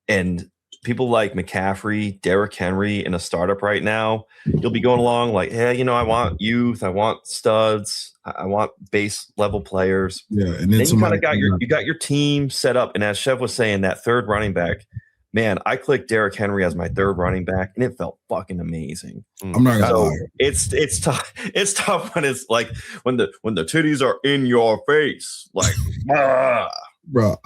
And people like McCaffrey, Derrick Henry in a startup right now, you'll be going along like, yeah, I want youth, I want studs, I want base level players. Yeah, and then you kind of got your team set up. And as Chev was saying, that third running back, man, I clicked Derrick Henry as my third running back, and it felt fucking amazing. I'm not gonna lie. It's tough. It's tough when it's like when the titties are in your face, like bro.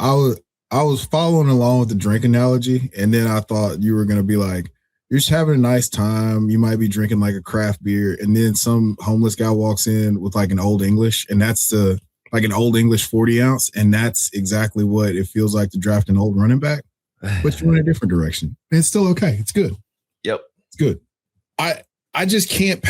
I was following along with the drink analogy, and then I thought you were gonna be like, you're just having a nice time. You might be drinking like a craft beer, and then some homeless guy walks in with like an Old English, and that's like an Old English 40 ounce, and that's exactly what it feels like to draft an old running back. But you're in a different direction. And it's still okay. It's good. Yep. It's good. I just can't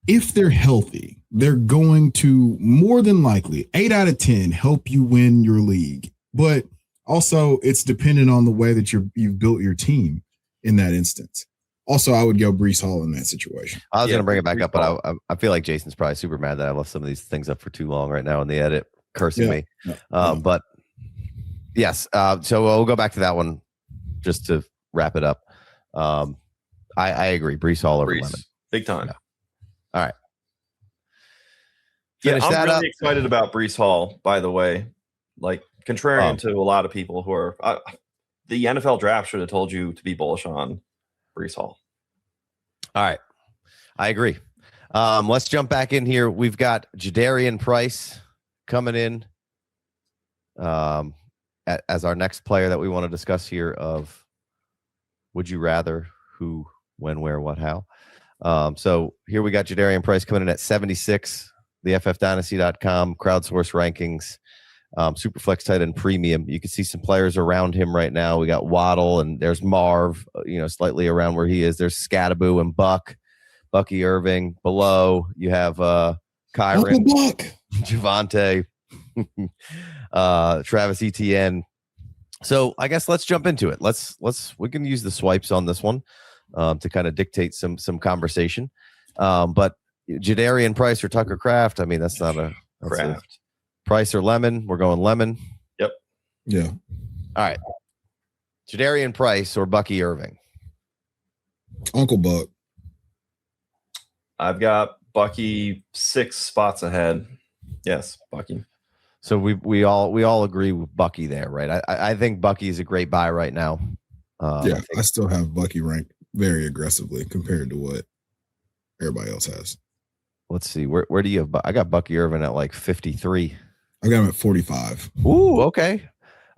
if they're healthy, they're going to more than likely 8 out of 10 help you win your league. But also it's dependent on the way that you've built your team in that instance. Also, I would go Breece Hall in that situation. I was going to bring it back up, but I feel like Jason's probably super mad that I left some of these things up for too long right now in the edit, cursing me. But yes, so we'll go back to that one just to wrap it up. I agree. Breece Hall over Lemon. Big time. Yeah. All right. I'm really excited about Breece Hall, by the way. Like, contrarian to a lot of people who are the NFL draft should have told you to be bullish on Breece Hall. All right. I agree. Let's jump back in here. We've got Jadarian Price coming in as our next player that we want to discuss here of Would You Rather, Who, When, Where, What, How. So here we got Jadarian Price coming in at 76, the FFDynasty.com crowdsource rankings, Superflex tight end premium. You can see some players around him right now. We got Waddle, and there's Marv, slightly around where he is. There's Scattaboo and Bucky Irving. Below, you have Kyron, Javonte, Travis Etienne. So I guess let's jump into it. We can use the swipes on this one to kind of dictate some conversation. But Jadarian Price or Tucker Kraft, I mean, that's Kraft. Price or Lemon. We're going Lemon. Yep. Yeah. All right. Jadarian Price or Bucky Irving. Uncle Buck. I've got Bucky 6 spots ahead. Yes, Bucky. So we all agree with Bucky there, right? I think Bucky is a great buy right now. I still have Bucky ranked very aggressively compared to what everybody else has. Let's see. Where do you have? I got Bucky Irving at like 53. I got him at 45. Ooh, okay.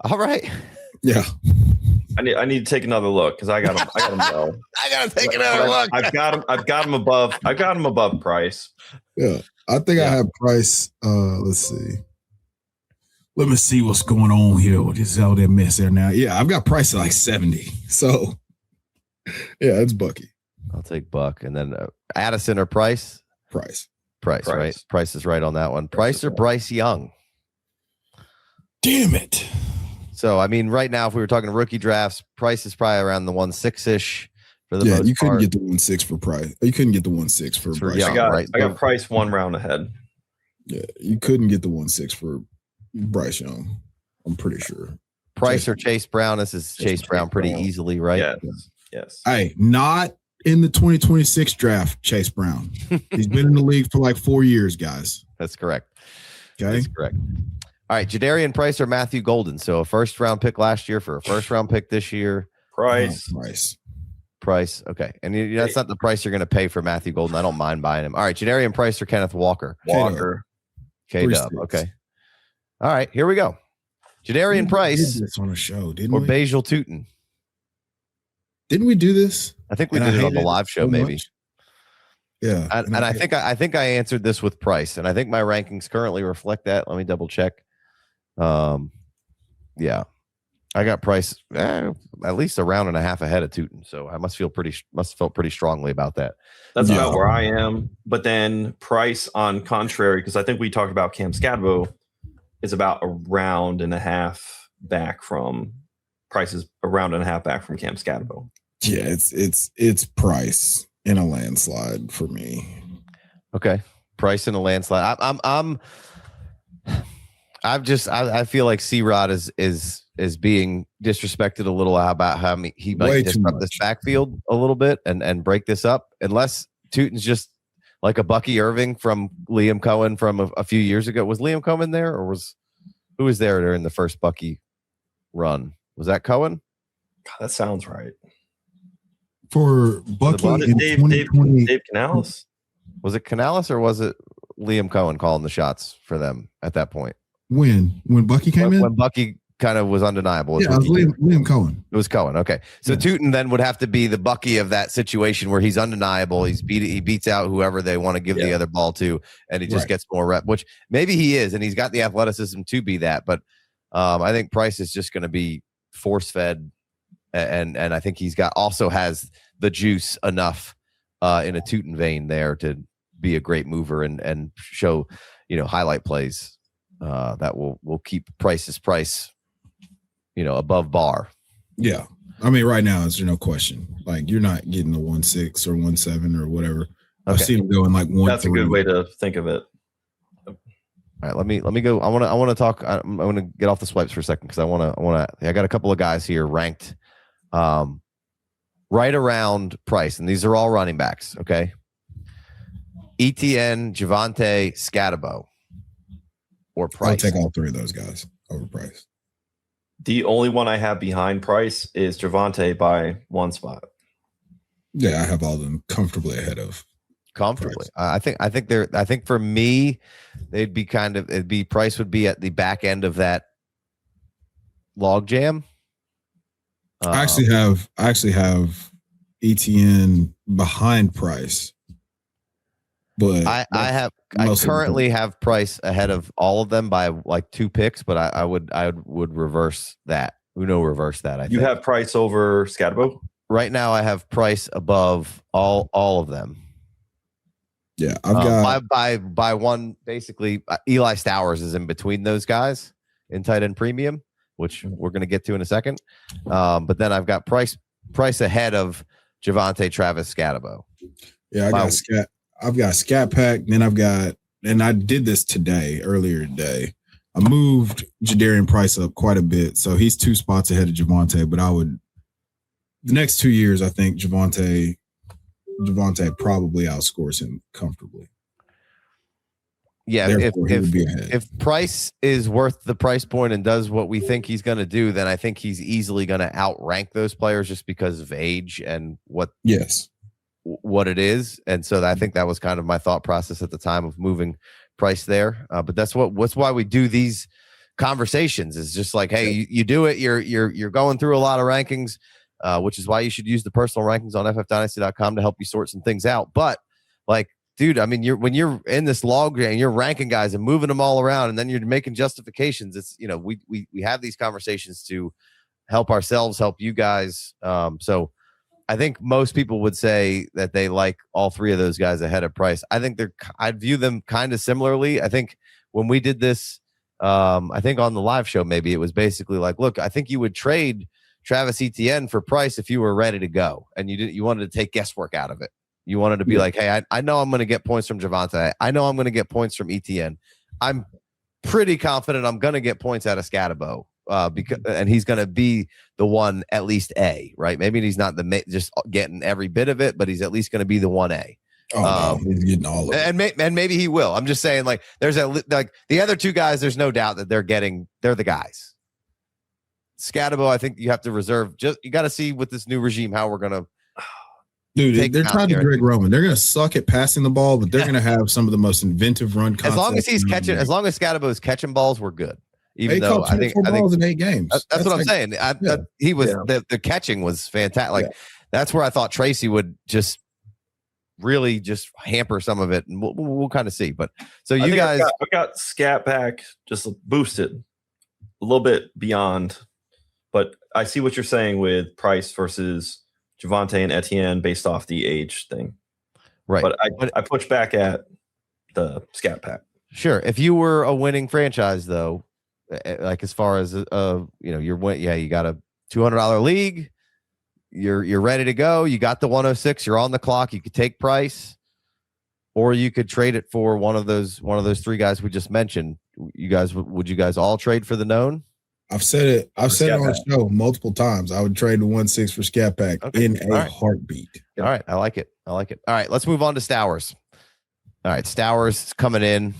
All right. Yeah. I need to take another look because I got him low. I gotta take another look. I've got him above Price. Yeah. I think I have Price. Let's see. Let me see what's going on here with this all that mess there now. Yeah, I've got Price at like 70. So yeah, it's Bucky. I'll take Buck. And then Addison or Price? Price, right? Price is right on that one. Price or Bryce Young? Damn it. So, I mean, right now, if we were talking rookie drafts, Price is probably around the 1.6-ish for the most part. You couldn't get the 1.6 for Price. You couldn't get the 1.6 for Bryce Young, I got Price 1 round ahead. Yeah, you couldn't get the 1.6 for Bryce Young. I'm pretty sure. Price or Chase Brown? This is Chase Brown pretty easily, right? Yes. Hey, not in the 2026 draft, Chase Brown. He's been in the league for like 4 years, guys. That's correct. Okay. That's correct. All right, Jadarian Price or Matthew Golden? So a first-round pick last year for a first-round pick this year. Price. Okay. And that's not the price you're going to pay for Matthew Golden. I don't mind buying him. All right, Jadarian Price or Kenneth Walker? Walker. K-Dub. Okay. All right, here we go. Jadarian Price did this on a show, didn't or we? Basil Tootin. Didn't we do this? I think we did it on the live show, maybe. Much. Yeah, and I think I answered this with Price, and I think my rankings currently reflect that. Let me double check. Yeah, I got Price at least a round and a half ahead of Tootin, so I must felt pretty strongly about that. That's about where I am. But then Price, on contrary, because I think we talked about Cam Scadbo, is about a round and a half back from Price is a round and a half back from Cam Scadbo. Yeah, it's Price in a landslide for me. Okay, Price in a landslide. I feel like C-Rod is being disrespected a little about how he might disrupt this backfield a little bit and break this up, unless Tootin's just like a Bucky Irving from Liam Cohen from a few years ago. Was Liam Cohen there, or who was there during the first Bucky run? Was that Cohen? God, that sounds right. For Bucky in Dave Canales? Was it Canales or was it Liam Cohen calling the shots for them at that point? When Bucky came in? When Bucky kind of was undeniable. Yeah, it was Liam Cohen. It was Cohen. Okay. So yeah. Tootin then would have to be the Bucky of that situation where he's undeniable. He beats out whoever they want to give the other ball to, and he just gets more rep, which maybe he is, and he's got the athleticism to be that. But I think Price is just going to be force fed, and I think also has the juice enough in a Tootin vein there to be a great mover and show, highlight plays that will keep Price's price, above bar. Yeah. I mean, right now, there's no question. Like, you're not getting the 1.6 or 1.7 or whatever. Okay. I've seen him going like 1. That's a good way to think of it. All right, let me go. I want to talk. I'm going to get off the swipes for a second because I got a couple of guys here ranked right around Price, and these are all running backs. Okay, ETN, Javonte, Scadabo, or Price. I'll take all three of those guys over Price. The only one I have behind Price is Javonte by one spot. Yeah, I have all of them comfortably ahead of. Comfortably, I think for me, Price would be at the back end of that log jam. I actually have ETN behind Price, but I currently have Price ahead of all of them by like 2 picks, but I would reverse that. Reverse that. I think you have Price over Scadabo right now. I have Price above all of them. Yeah, I've got by one. Basically, Eli Stowers is in between those guys in tight end premium, which we're going to get to in a second. But then I've got Price ahead of Javonte, Travis, Scadabo. Yeah, I've got Scat Pack. Then and I did this earlier today. I moved Jadarian Price up quite a bit, so he's 2 spots ahead of Javonte. But the next 2 years, I think Javonte probably outscores him comfortably. Yeah, if Price is worth the price point and does what we think he's going to do, then I think he's easily going to outrank those players just because of age and what it is. And so I think that was kind of my thought process at the time of moving Price there. But that's why we do these conversations. Is just like, hey, you do it. You're going through a lot of rankings. Which is why you should use the personal rankings on ffdynasty.com to help you sort some things out. But like, dude, I mean, when you're in this log and you're ranking guys and moving them all around, and then you're making justifications. It's we have these conversations to help ourselves, help you guys. So I think most people would say that they like all 3 of those guys ahead of Price. I'd view them kind of similarly. I think when we did this, I think on the live show, maybe it was basically like, look, I think you would trade Travis Etienne for Price if you were ready to go and you wanted to take guesswork out of it. You wanted to be like, hey, I know I'm going to get points from Javonte. I know I'm going to get points from Etienne. I'm pretty confident I'm going to get points out of Scadabo and he's going to be the one, at least A, right? Maybe he's not just getting every bit of it, but he's at least going to be the 1A. No, he's getting all of it. And maybe he will. I'm just saying, like, there's the other 2 guys, there's no doubt that they're the guys. Scadabo, I think you have to reserve. You got to see with this new regime how we're gonna. Dude, they're trying to Greg Roman. They're gonna suck at passing the ball, but they're gonna have some of the most inventive run concepts. As long as Scadabo is catching balls, we're good. Even He though caught 24 balls in 8 games. That's what I'm like, saying. He was the catching was fantastic. That's where I thought Tracy would just really just hamper some of it, and we'll kind of see. But so you guys, I've got Scat Pack just boosted a little bit beyond, but I see what you're saying with Price versus Javonte and Etienne based off the age thing. Right. But I push back at the Scat Pack. Sure. If you were a winning franchise, though, like as far as you got a $200 league, you're ready to go. You got the 106. You're on the clock. You could take Price, or you could trade it for one of those 3 guys we just mentioned. Would you guys all trade for the known? I've said it on the show multiple times. I would trade the 1-6 for Scat Pack in a heartbeat. All right. I like it. All right. Let's move on to Stowers. All right. Stowers is coming in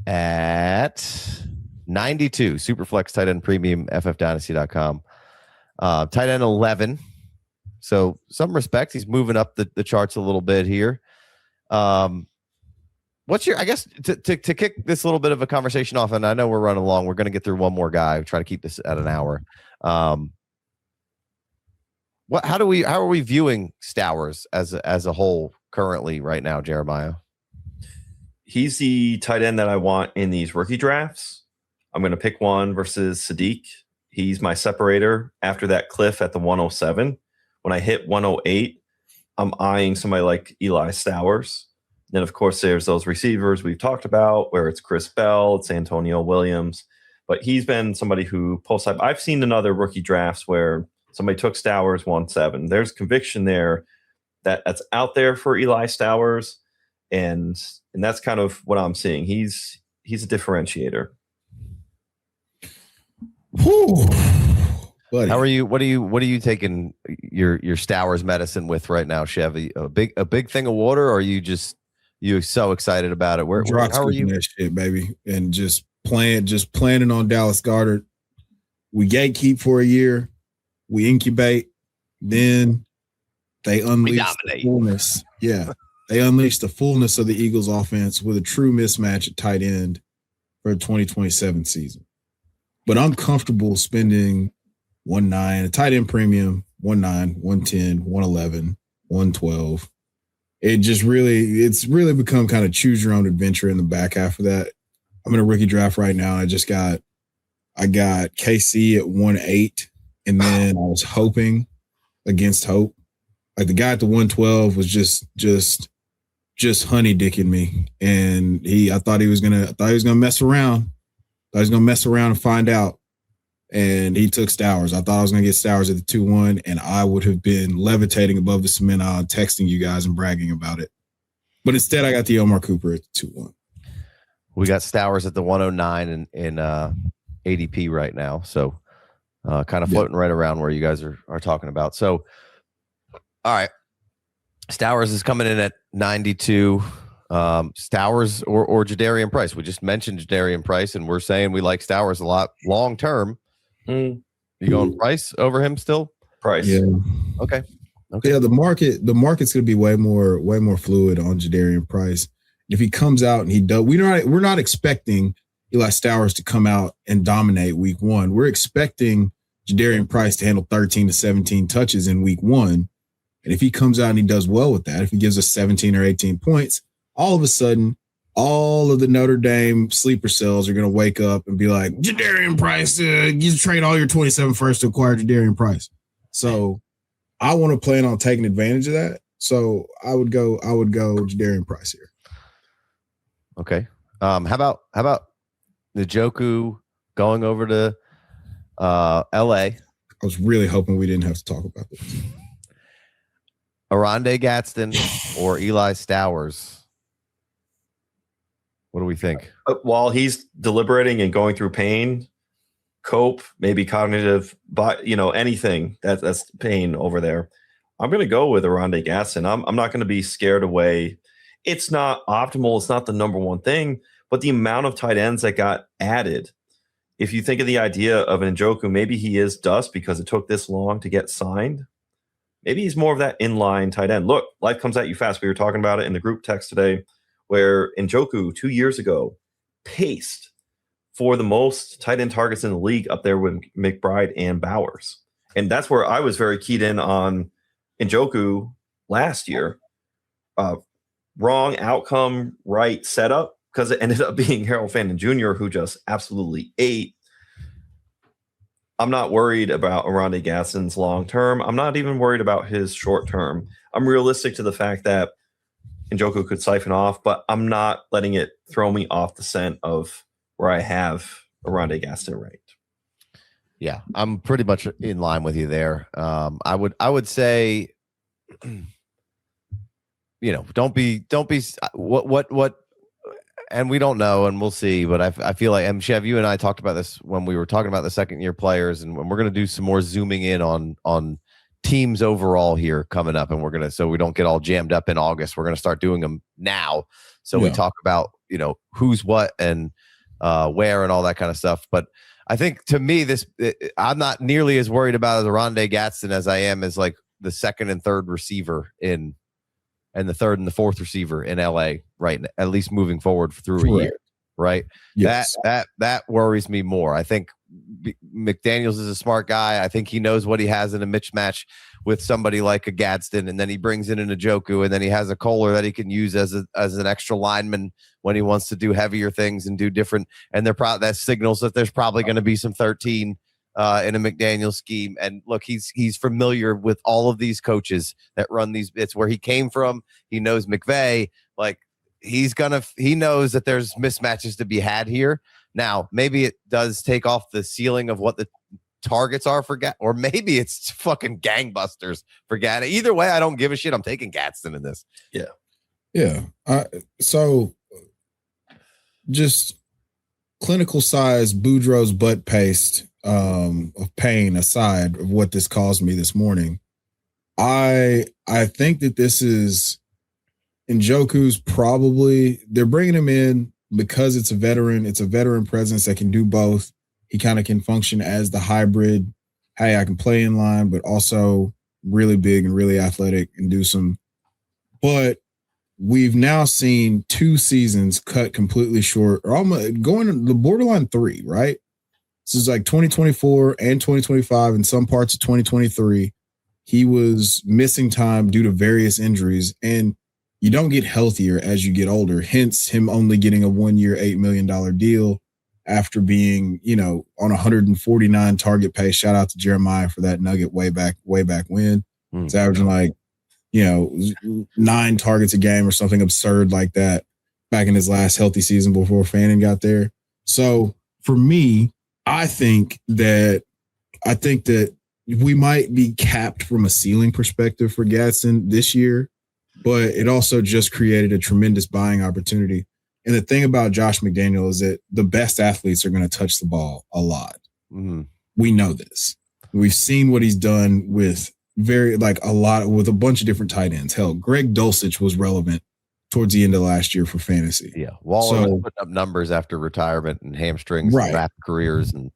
at 92. Superflex tight end premium, ffdynasty.com. Tight end 11. So some respects, he's moving up the charts a little bit here. What's your, I guess, to kick this little bit of a conversation off, and I know we're running long. We're going to get through one more guy. Try to keep this at an hour. How are we viewing Stowers as a whole currently right now, Jeremiyah? He's the tight end that I want in these rookie drafts. I'm going to pick one versus Sadiq. He's my separator after that cliff at the 107. When I hit 108, I'm eyeing somebody like Eli Stowers. Then, of course, there's those receivers we've talked about, where it's Chris Bell, it's Antonio Williams. But he's been somebody who posts up. I've seen in other rookie drafts where somebody took Stowers 1-7. There's conviction there that's out there for Eli Stowers, and that's kind of what I'm seeing. He's a differentiator. Whew. Buddy. How are you? What are you taking your Stowers medicine with right now, Chevy? A big thing of water, or are you so excited about it? How are you? That shit, baby, and just planning on Dallas Goedert. We gatekeep for a year, we incubate, then they unleash the fullness. Yeah, they unleash the fullness of the Eagles' offense with a true mismatch at tight end for the 2027 season. But I'm comfortable spending 1.9, a tight end premium, 1.9, 110, 111, 112. It's really become kind of choose your own adventure in the back half of that. I'm in a rookie draft right now. I got KC at 1.8, and then I was hoping against hope. Like the guy at the 112 was just honey dicking me, and I thought he was gonna mess around. I was gonna mess around and find out. And he took Stowers. I thought I was going to get Stowers at the 2-1, and I would have been levitating above the cement aisle, texting you guys and bragging about it. But instead, I got the Omar Cooper at the 2-1. We got Stowers at the 109 in ADP right now. So kind of floating right around where you guys are talking about. So, all right. Stowers is coming in at 92. Stowers or Jadarian Price. We just mentioned Jadarian Price, and we're saying we like Stowers a lot long term. You going Price over him still? Price. Yeah. Okay. Yeah, the market's going to be way more fluid on Jadarian Price. If he comes out and he does, we're not expecting Eli Stowers to come out and dominate week 1. We're expecting Jadarian Price to handle 13 to 17 touches in week 1. And if he comes out and he does well with that, if he gives us 17 or 18 points, all of a sudden, all of the Notre Dame sleeper cells are going to wake up and be like, Jadarian Price, you trade all your 27 first to acquire Jadarian Price. So I want to plan on taking advantage of that. So I would go Jadarian Price here. Okay. How about Njoku going over to LA? I was really hoping we didn't have to talk about this. Oronde Gadsden or Eli Stowers? What do we think? While he's deliberating and going through pain, cope, maybe cognitive, but anything that's pain over there, I'm going to go with Oronde Gadsden. I'm not going to be scared away. It's not optimal. It's not the number one thing, but the amount of tight ends that got added. If you think of the idea of Njoku, maybe he is dust because it took this long to get signed. Maybe he's more of that inline tight end. Look, life comes at you fast. We were talking about it in the group text today, where Njoku 2 years ago paced for the most tight end targets in the league, up there with McBride and Bowers. And that's where I was very keyed in on Njoku last year. Wrong outcome, right setup, because it ended up being Harold Fannin Jr., who just absolutely ate. I'm not worried about Oronde Gadsden's long term. I'm not even worried about his short term. I'm realistic to the fact that Njoku could siphon off, but I'm not letting it throw me off the scent of where I have Oronde Gadsden ranked. Yeah, I'm pretty much in line with you there. I would say, don't be what, and we don't know, and we'll see. But I feel like, and Chev, you and I talked about this when we were talking about the second year players, and we're going to do some more zooming in on teams overall here coming up, and so we don't get all jammed up in August. We're going to start doing them now, so we talk about who's what and where and all that kind of stuff. But I think to me, I'm not nearly as worried about Oronde Gadsden as I am as like the second and third receiver and the third and the fourth receiver in LA, right? At least moving forward through a year, right? Yes. That worries me more. I think McDaniels is a smart guy. I think he knows what he has in a mismatch with somebody like a Gadsden, and then he brings in an Njoku, and then he has a Kohler that he can use as an extra lineman when he wants to do heavier things and do different. And that signals that there's probably going to be some 13 in a McDaniel scheme. And look, he's familiar with all of these coaches that run these. It's where he came from. He knows McVay. Like he knows that there's mismatches to be had here. Now, maybe it does take off the ceiling of what the targets are for or maybe it's fucking gangbusters for Gadsden. Either way, I don't give a shit. I'm taking Gadsden in this. Yeah. So just clinical size Boudreaux's butt paste of pain aside of what this caused me this morning. I think that this is Njoku's probably, they're bringing him in because it's a veteran presence that can do both. He kind of can function as the hybrid. Hey, I can play in line, but also really big and really athletic and do some. But we've now seen 2 seasons cut completely short, or almost going to the borderline 3, right? This is like 2024 and 2025 and some parts of 2023. He was missing time due to various injuries, and you don't get healthier as you get older, hence him only getting a 1-year, $8 million deal after being, on 149 target pace. Shout out to Jeremiyah for that nugget way back when. It's averaging 9 targets a game or something absurd like that back in his last healthy season before Fannin got there. So for me, I think that we might be capped from a ceiling perspective for Gadsden this year, but it also just created a tremendous buying opportunity. And the thing about Josh McDaniel is that the best athletes are going to touch the ball a lot. Mm-hmm. We know this. We've seen what he's done with with a bunch of different tight ends. Hell, Greg Dulcich was relevant towards the end of last year for fantasy. Yeah. Waller was putting up numbers after retirement and hamstrings and rapid careers. And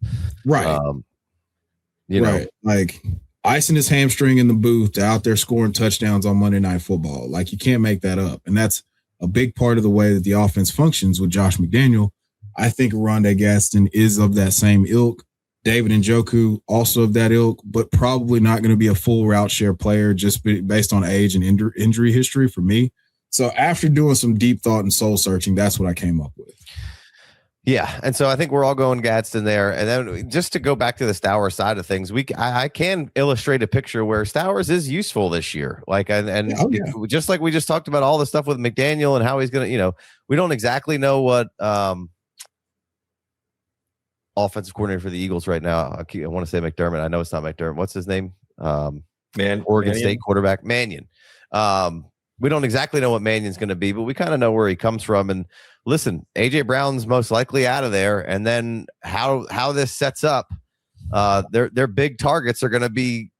like icing his hamstring in the booth to out there scoring touchdowns on Monday Night Football. Like you can't make that up. And that's a big part of the way that the offense functions with Josh McDaniel. I think Oronde Gadsden is of that same ilk. David Njoku also of that ilk, but probably not going to be a full route share player just based on age and injury history for me. So after doing some deep thought and soul searching, that's what I came up with. Yeah, and so I think we're all going Gadsden there. And then just to go back to the Stowers side of things, I can illustrate a picture where Stowers is useful this year. Just like we just talked about all the stuff with McDaniel and how he's going to, we don't exactly know what offensive coordinator for the Eagles right now. I want to say McDermott. I know it's not McDermott. What's his name? Oregon State quarterback Mannion. We don't exactly know what Mannion's going to be, but we kind of know where he comes from. And listen, AJ Brown's most likely out of there. And then how this sets up, their big targets are going to be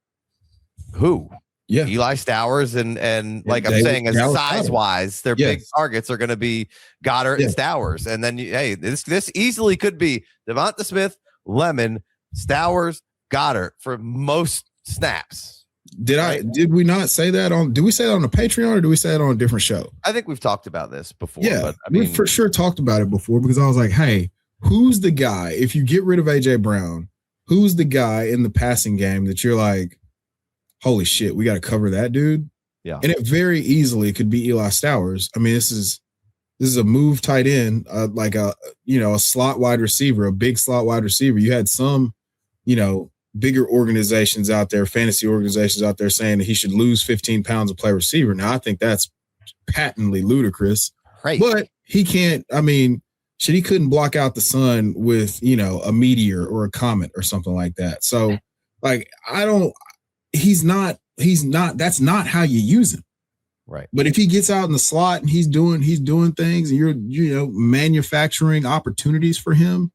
who? Yeah, Eli Stowers and like I'm saying, as size wise, their big targets are going to be Goddard and Stowers. And then this easily could be Devonta Smith, Lemon, Stowers, Goddard for most snaps. Did we not say that do we say that on the Patreon or do we say it on a different show? I think we've talked about this before. Yeah, but we for sure talked about it before because I was like, hey, who's the guy, if you get rid of AJ Brown, who's the guy in the passing game that you're like, holy shit, we got to cover that dude? Yeah. And it very easily could be Eli Stowers. I mean, this is a move tight end, like a slot wide receiver, a big slot wide receiver. You had some, bigger organizations out there, fantasy organizations out there saying that he should lose 15 pounds to play receiver. Now, I think that's patently ludicrous. Right. But he can't, he couldn't block out the sun with, a meteor or a comet or something like that. So, that's not how you use him. Right. But if he gets out in the slot and he's doing things and you're, manufacturing opportunities for him,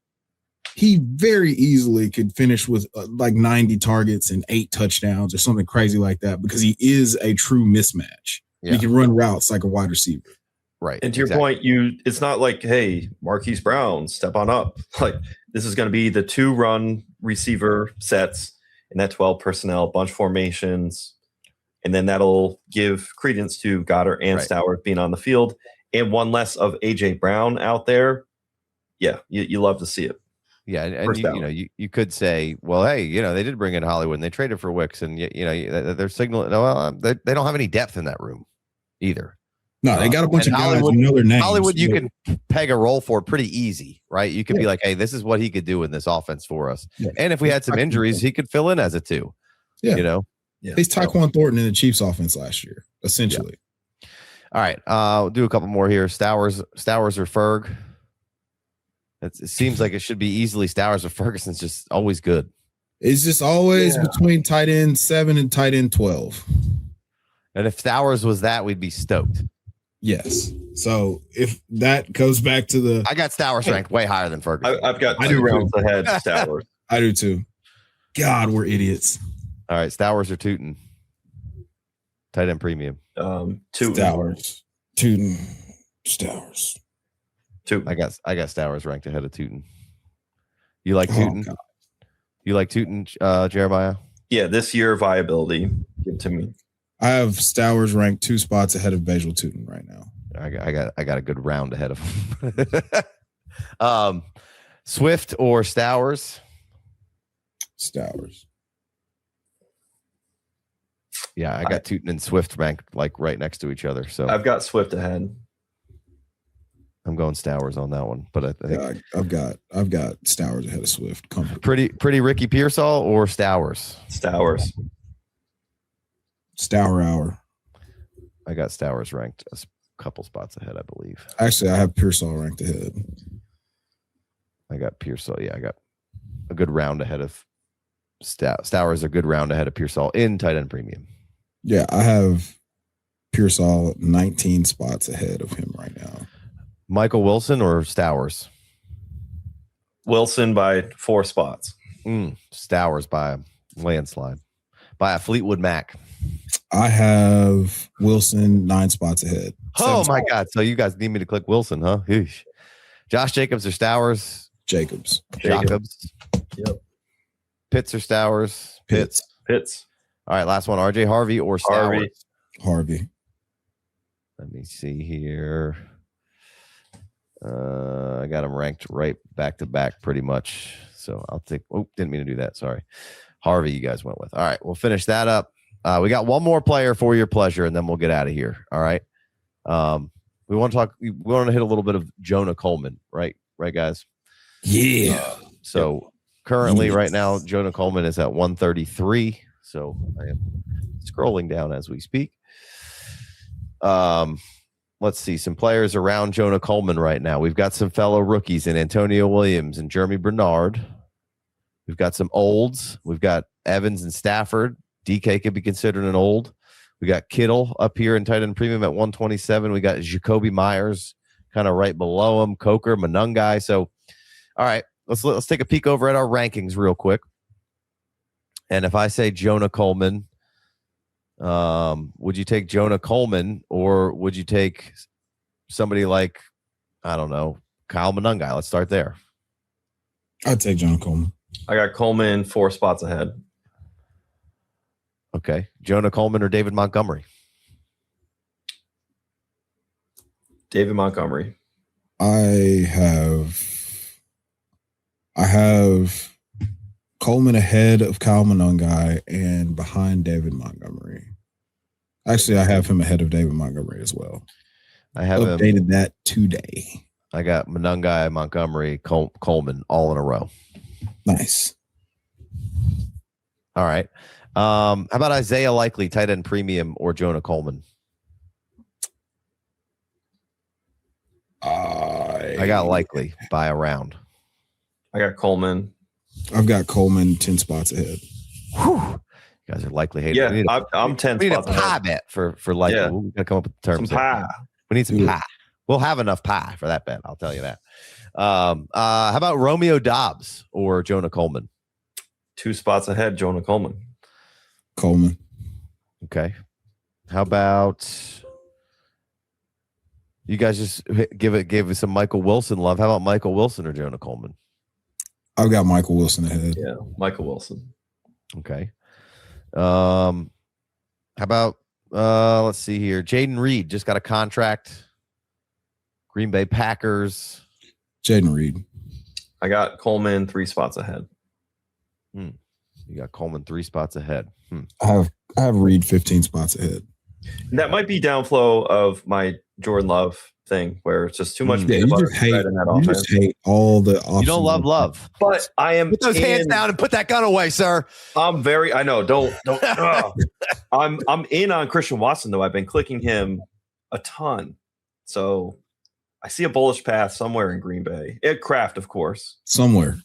he very easily could finish with 90 targets and 8 touchdowns or something crazy like that because he is a true mismatch. Yeah. He can run routes like a wide receiver. Right. And to your point, it's not like, hey, Marquise Brown, step on up. Like, this is going to be the 2-run receiver sets in that 12 personnel, bunch formations. And then that'll give credence to Goddard and Stowers being on the field. And one less of AJ Brown out there. Yeah, you love to see it. Yeah, and you could say, well, hey, they did bring in Hollywood and they traded for Wicks, and they're signaling. Well, they don't have any depth in that room either. No, they got a bunch of guys who know their names. Hollywood, you can peg a role for pretty easy, right? You could be like, hey, this is what he could do in this offense for us. Yeah. And if we had some injuries, he could fill in as a 2. Yeah. Yeah. He's Tyquan Thornton in the Chiefs offense last year, essentially. Yeah. All right. I'll do a couple more here. Stowers or Ferg. It seems like it should be easily Stowers, or Ferguson's just always good. It's just always between tight end 7 and tight end 12. And if Stowers was that, we'd be stoked. Yes. So if that goes back to I got Stowers ranked way higher than Ferguson. I've got 2 rounds ahead of Stowers. I do too. God, we're idiots. All right, Stowers or Tootin? Tight end premium. Tootin. Stowers. Tootin. Stowers. Tootin. I got Stowers ranked ahead of Tootin. You like Tootin? God. You like Tootin, Jeremiyah? Yeah, this year viability. Give it to me. I have Stowers ranked 2 spots ahead of Basil Tootin right now. I got a good round ahead of him. Swift or Stowers? Stowers. Yeah, I got Tootin and Swift ranked right next to each other. So I've got Swift ahead. I'm going Stowers on that one, but I think I've got Stowers ahead of Swift. Pretty Ricky Pearsall or Stowers? Stowers. Stour hour. I got Stowers ranked a couple spots ahead, I believe. Actually, I have Pearsall ranked ahead. I got Pearsall. Yeah, I got a good round ahead of Stowers. A good round ahead of Pearsall in tight end premium. Yeah, I have Pearsall 19 spots ahead of him right now. Michael Wilson or Stowers? Wilson by 4 spots. Stowers by a landslide. By a Fleetwood Mac. I have Wilson 9 spots ahead. Oh my God. So you guys need me to click Wilson, huh? Eesh. Josh Jacobs or Stowers? Jacobs. Yep. Pitts or Stowers? Pitts. All right, last one. RJ Harvey or Stowers? Harvey. Let me see here. I got him ranked right back to back pretty much. So I'll take, didn't mean to do that. Sorry. Harvey, you guys went with. All right, we'll finish that up. We got one more player for your pleasure, and then we'll get out of here. All right. We want to hit a little bit of Jonah Coleman, right? Right, guys? Yeah. So currently right now, Jonah Coleman is at 133. So I am scrolling down as we speak. Let's see some players around Jonah Coleman right now. We've got some fellow rookies in Antonio Williams and Jeremy Bernard. We've got some olds. We've got Evans and Stafford. DK could be considered an old. We got Kittle up here in tight end premium at 127. We got Jacoby Myers kind of right below him. Coker, Manungai. So, all right, let's take a peek over at our rankings real quick. And if I say Jonah Coleman, would you take Jonah Coleman or would you take somebody like, I don't know, Kyle Manungai? Let's start there. I'd take Jonah Coleman. I got Coleman 4 spots ahead. Okay. Jonah Coleman or David Montgomery? David Montgomery. I have I have Coleman ahead of Kyle Monongai and behind David Montgomery. Actually, I have him ahead of David Montgomery as well. I have updated that today. I got Monongai, Montgomery, Coleman all in a row. Nice. All right. How about Isaiah Likely, tight end premium, or Jonah Coleman? I got Likely by a round. I got Coleman. I've got Coleman 10 spots ahead. Whew. You guys are Likely hating. Yeah, I'm 10 we need spots a pie ahead. bet for Likely. Yeah. We got to come up with the terms. Some pie. We need some pie. We'll have enough pie for that bet. I'll tell you that. How about Romeo Dobbs or Jonah Coleman? 2 spots ahead, Jonah Coleman. Coleman. Okay. How about you guys just give it some Michael Wilson love? How about Michael Wilson or Jonah Coleman? I've got Michael Wilson ahead. Yeah, Michael Wilson. Okay. How about let's see here. Jayden Reed just got a contract. Green Bay Packers. Jayden Reed. I got Coleman 3 spots ahead. You got Coleman 3 spots ahead. I have Reed 15 spots ahead. And that might be downflow of my Jordyn Love thing, where it's just too much. Yeah, you just hate all the. You don't love, but I am. Put those hands down and put that gun away, sir. I know. Don't. I'm in on Christian Watson though. I've been clicking him a ton, so I see a bullish path somewhere in Green Bay. Kraft, of course, somewhere.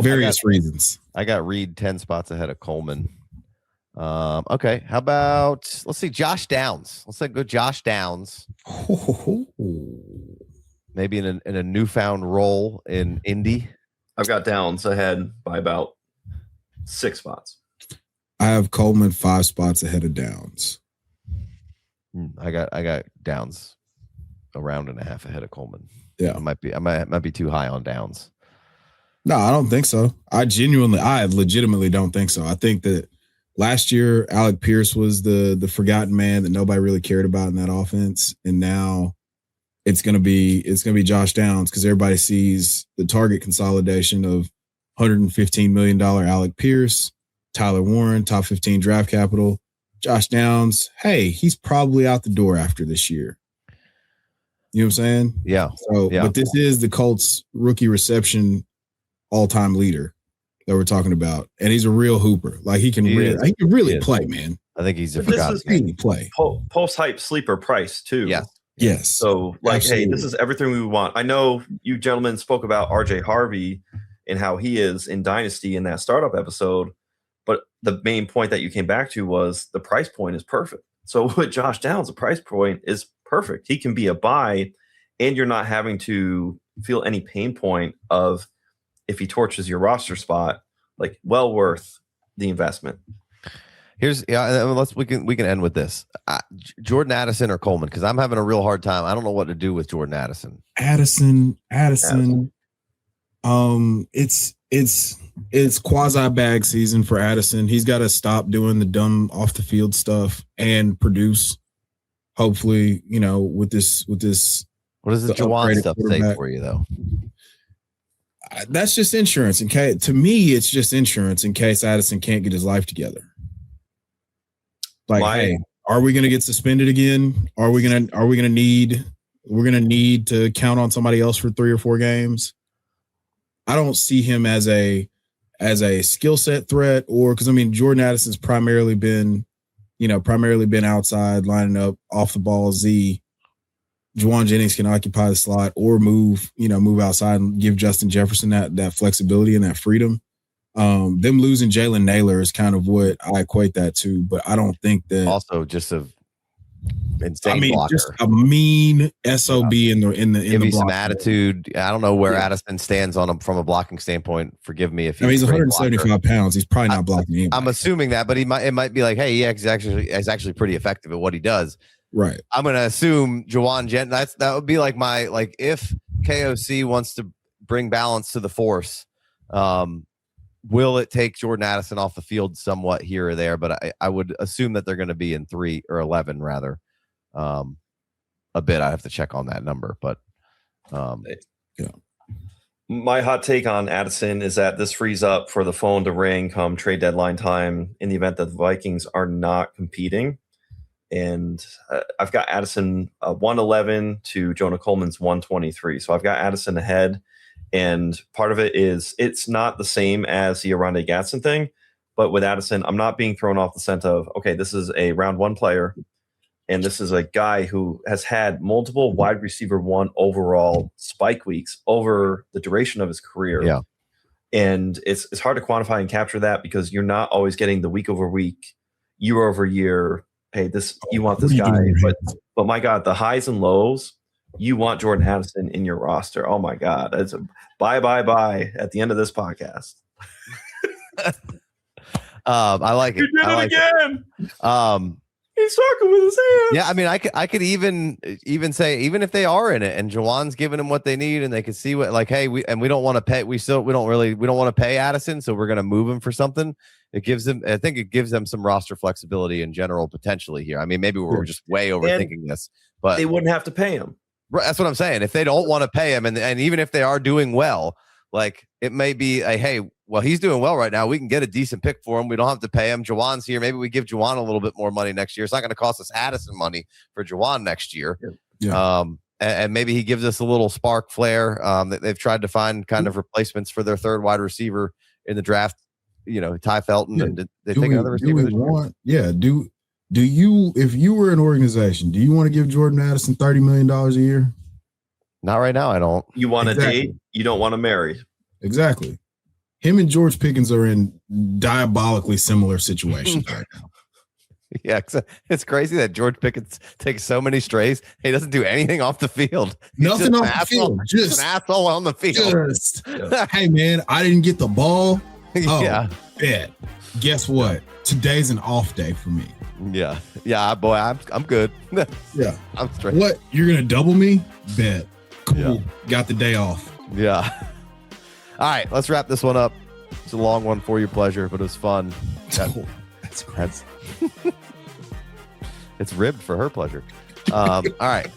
Various reasons. I got Reed 10 spots ahead of Coleman. Okay. How about let's see Josh Downs. Let's go Josh Downs. Maybe in a newfound role in Indy. I've got Downs ahead by about 6 spots. I have Coleman 5 spots ahead of Downs. I got Downs a round and a half ahead of Coleman. Yeah. I might be too high on Downs. No, I don't think so. I legitimately don't think so. I think that last year, Alec Pierce was the forgotten man that nobody really cared about in that offense, and now it's gonna be Josh Downs because everybody sees the target consolidation of $115 million Alec Pierce, Tyler Warren, top 15 draft capital, Josh Downs. Hey, he's probably out the door after this year. You know what I'm saying? Yeah. So, but this is the Colts rookie reception all-time leader that we're talking about, and he's a real hooper. Like he can really play, man. I think he's a forgotten play. Post-hype sleeper Price too. Yeah. Yes. So like, absolutely. Hey, this is everything we want. I know you gentlemen spoke about RJ Harvey and how he is in Dynasty in that startup episode, but the main point that you came back to was the price point is perfect. So with Josh Downs, the price point is perfect. He can be a buy, and you're not having to feel any pain point of if he torches your roster spot. Like, well worth the investment. We can end with this. Jordan Addison or Coleman, because I'm having a real hard time. I don't know what to do with Jordan Addison. Addison. It's quasi bag season for Addison. He's got to stop doing the dumb off the field stuff and produce. Hopefully, with this. What does the Juwan stuff say for you though? That's just insurance. To me, it's just insurance in case Addison can't get his life together. Like, hey, are we going to get suspended again? Are we going to need to count on somebody else for 3 or 4 games? I don't see him as a skill set threat, or because Jordan Addison's primarily been outside lining up off the ball. Juwan Jennings can occupy the slot or move outside and give Justin Jefferson that flexibility and that freedom. Them losing Jalen Naylor is kind of what I equate that to, but I don't think that also just insane blocker. Just a mean SOB in the give me some block. attitude. I don't know where Addison stands on him from a blocking standpoint. Forgive me if he's 175 pounds. He's probably not blocking anybody. I'm assuming that, but it might be like, hey, yeah, he's actually pretty effective at what he does. Right. I'm gonna assume Juwan Jennings. That would be like if KOC wants to bring balance to the force, will it take Jordan Addison off the field somewhat here or there? But I would assume that they're going to be in 3 or 11 rather. A bit. I have to check on that number, but yeah. My hot take on Addison is that this frees up for the phone to ring come trade deadline time in the event that the Vikings are not competing. And I've got Addison 111 to Jonah Coleman's 123. So I've got Addison ahead. And part of it is it's not the same as the Arande Gatson thing. But with Addison, I'm not being thrown off the scent of, okay, this is a round one player. And this is a guy who has had multiple wide receiver one overall spike weeks over the duration of his career. Yeah. And it's hard to quantify and capture that because you're not always getting the week over week, year over year. Hey, you want this guy. But my God, the highs and lows, you want Jordan Addison in your roster. Oh my God. It's a bye at the end of this podcast. I like it. You did it again. He's talking with his hands. Yeah, I mean, I could even say, even if they are in it and Juwan's giving them what they need and they can see what, like, hey, we don't want to pay. We don't want to pay Addison, so we're going to move him for something. I think it gives them some roster flexibility in general potentially here. I mean, maybe we're just way overthinking this, but they wouldn't have to pay him. That's what I'm saying. If they don't want to pay him, and even if they are doing well, like it may be a, hey, well, he's doing well right now. We can get a decent pick for him. We don't have to pay him. Juwan's here. Maybe we give Juwan a little bit more money next year. It's not going to cost us Addison money for Juwan next year. Yeah. And maybe he gives us a little spark flare. They've tried to find kind of replacements for their third wide receiver in the draft. You know, Ty Felton, and did they take another receiver? Do you, if you were an organization, do you want to give Jordan Addison $30 million a year? Not right now. I don't. You want to date? You don't want to marry. Exactly. Him and George Pickens are in diabolically similar situations right now. Yeah, it's crazy that George Pickens takes so many strays. He doesn't do anything off the field. Nothing off the field. Just an asshole on the field. Hey, man, I didn't get the ball. Oh, yeah. Bet. Guess what? Today's an off day for me. Yeah. Yeah, boy, I'm good. Yeah. I'm straight. What? You're going to double me? Bet. Cool. Yeah. Got the day off. Yeah. All right, let's wrap this one up. It's a long one for your pleasure, but it was fun. That's crazy. It's ribbed for her pleasure. All right.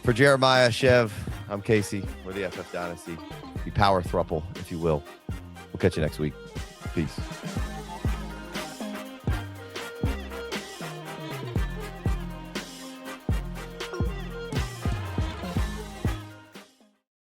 For Jeremiyah, Chev, I'm Casey. We're the FF Dynasty. The power thruple, if you will. We'll catch you next week. Peace.